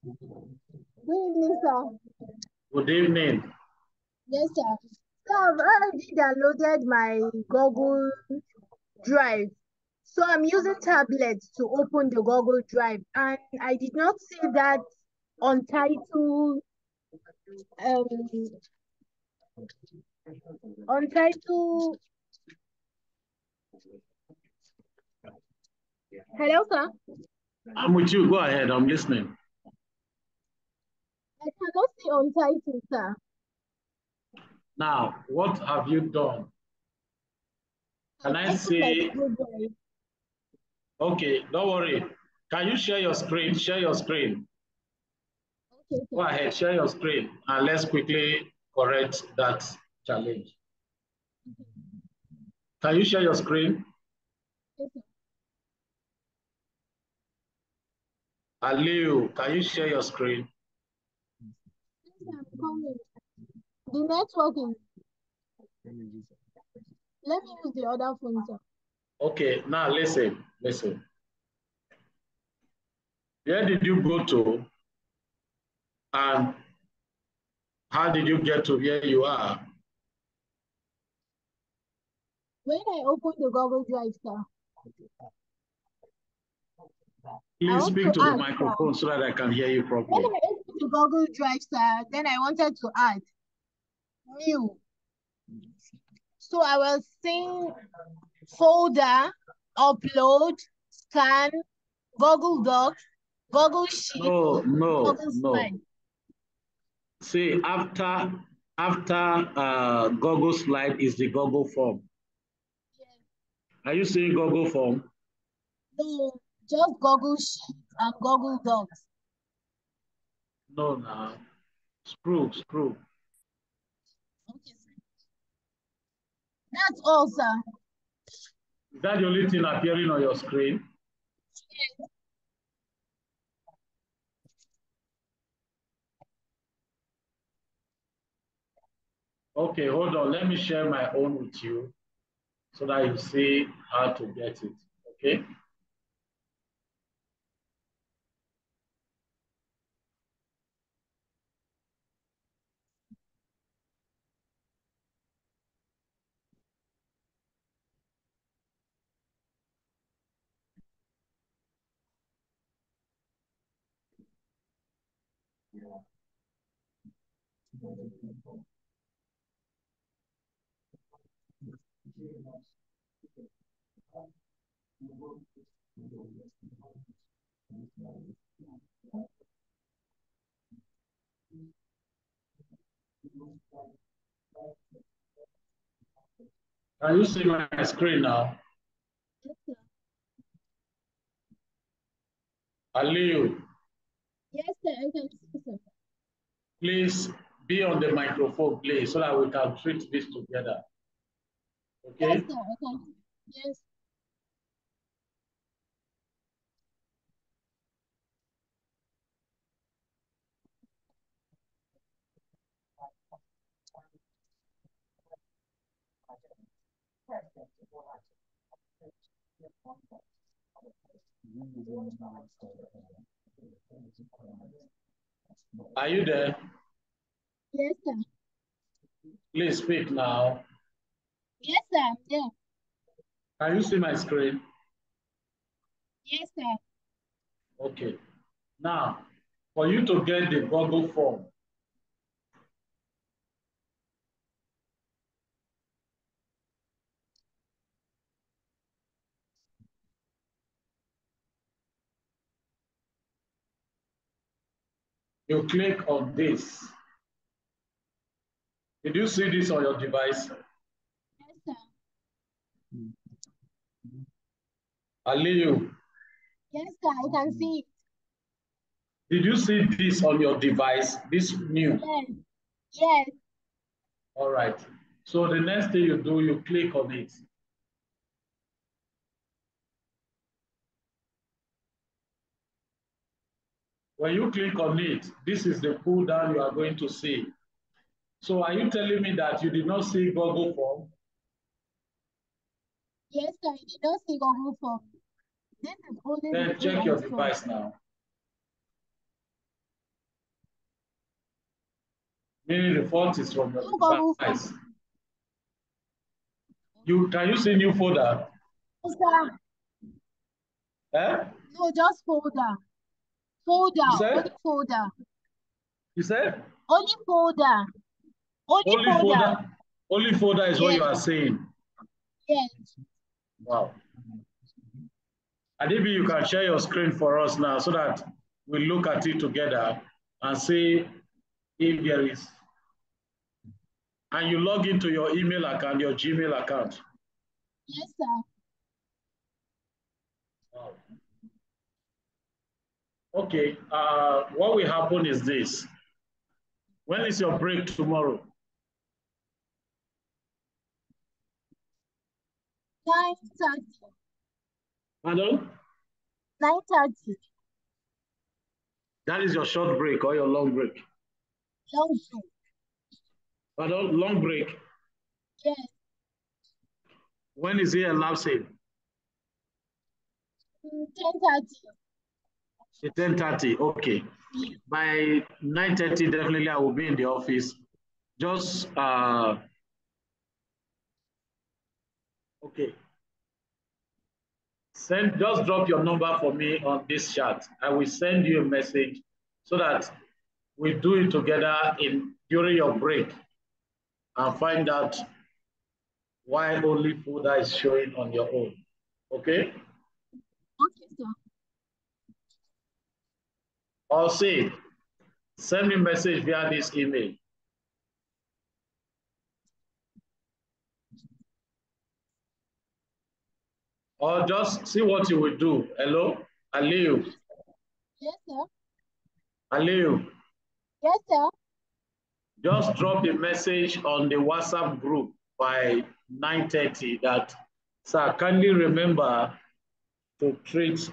Good evening, sir. Good evening. Yes, sir. So I've already downloaded my Google Drive. So I'm using tablets to open the Google Drive, and I did not see that untitled Hello, sir. I'm with you. Go ahead. I'm listening. I cannot see untitled, sir. Now, what have you done? Can I see? Okay, don't worry. Can you share your screen? Share your screen. Okay, go ahead, share your screen, and let's quickly correct that challenge. Can you share your screen? Okay. Aliu, can you share your screen? I'm coming. The network is. Let me use the other phone, sir. Okay, now listen. Where did you go to? And how did you get to where you are? When I opened the Google Drive, sir. Please speak to the microphone so that I can hear you properly. When I opened to Google Drive, sir. Then I wanted to add new. So I was saying folder, upload, scan, Google Docs, Google Sheets, Google Slide. See, after Google Slide is the Google Form. Yes. Are you saying Google Form? No, just Google Sheets and Google Docs. No, screw. Okay, sir. That's all, sir. Is that the only thing appearing on your screen? Yes. Okay, hold on. Let me share my own with you so that you see how to get it. Okay. Can you see my screen now? Yes, sir. Aliyu. Yes, sir. I can see, sir. Please be on the microphone, please, so that we can treat this together. Okay? Yes, sir. I can. Yes. Are you there? Yes, sir. Please speak now. Yes, sir. I'm there. Can you see my screen? Yes, sir. Okay. Now, for you to get the Google form, you click on this. Did you see this on your device? Yes, sir. Aliyu, Yes, sir. I can see it. did you see this on your device? This new? Yes. Yes. All right. So the next thing you do, you click on it. When you click on it, this is the pull down you are going to see. So are you telling me that you did not see Google Form? Yes, sir. I did not see Google Form. This is only Then the check your AI form. device now. Meaning the fault is from your device. Can you see new folder? Yes, sir. Eh? No, just folder. Folder. You said? Only folder. You said? Only folder. Only folder. Only folder is what you are Yes. saying. Yes. Wow. Adibi, you can share your screen for us now so that we look at it together and see if there is. And you log into your email account, your Gmail account. Yes, sir. Wow. Okay, what will happen is this. When is your break tomorrow? 9:30. Pardon? 9:30. That is your short break or your long break? Long break. Pardon? Long break? Yes. When is it elapsing? 10:30. 10:30, okay. By 9:30, definitely I will be in the office. Just, okay. Just drop your number for me on this chat. I will send you a message so that we do it together during your break and find out why only Fuda is showing on your own. Okay? Okay, sir. Or say, send me a message via this email. Or just see what you will do. Hello? Aliu. Yes, sir. Aliu. Yes, sir. Just drop the message on the WhatsApp group by 9:30 that, sir, kindly remember to treat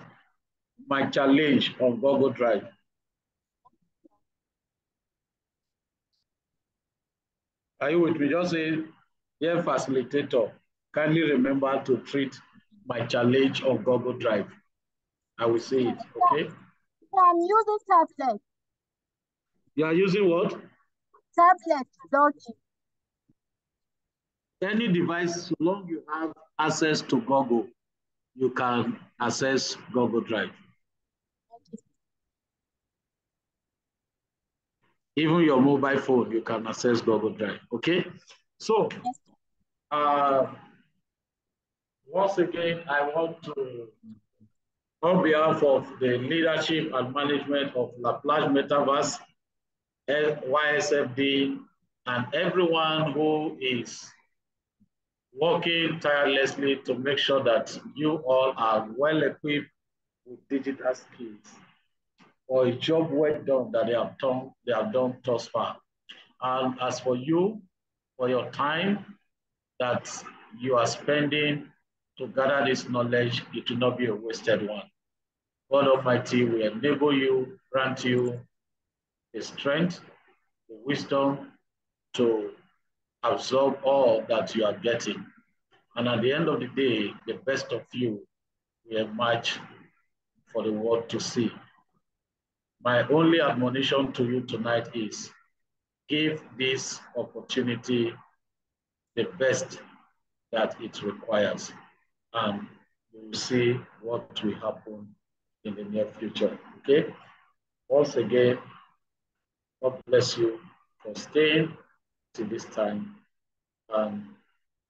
my challenge on Google Drive. Are you with me? Just say, dear facilitator, kindly remember to treat my challenge on Google Drive. I will see it, okay? I'm using tablet. You are using what? Tablet, Logi. Any device, so long you have access to Google, you can access Google Drive. Even your mobile phone, you can access Google Drive, okay? So, once again, I want to, on behalf of the leadership and management of Laplace Metaverse, YSFD, and everyone who is working tirelessly to make sure that you all are well equipped with digital skills for a job well done that they have done thus far. And as for you, for your time that you are spending to gather this knowledge, it will not be a wasted one. God Almighty will enable you, grant you the strength, the wisdom to absorb all that you are getting. And at the end of the day, the best of you will emerge for the world to see. My only admonition to you tonight is give this opportunity the best that it requires, and you will see what will happen in the near future, okay? Once again, God bless you for staying till this time, and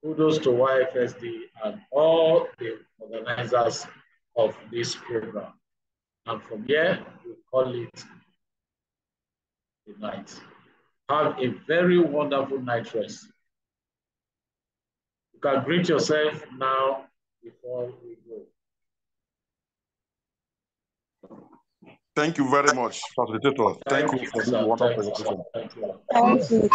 kudos to YFSD and all the organizers of this program. And from here, we call it the night. Have a very wonderful night rest. You can greet yourself now before we go. Thank you very much, facilitator. Thank you for this wonderful presentation. Thank you. Thank you.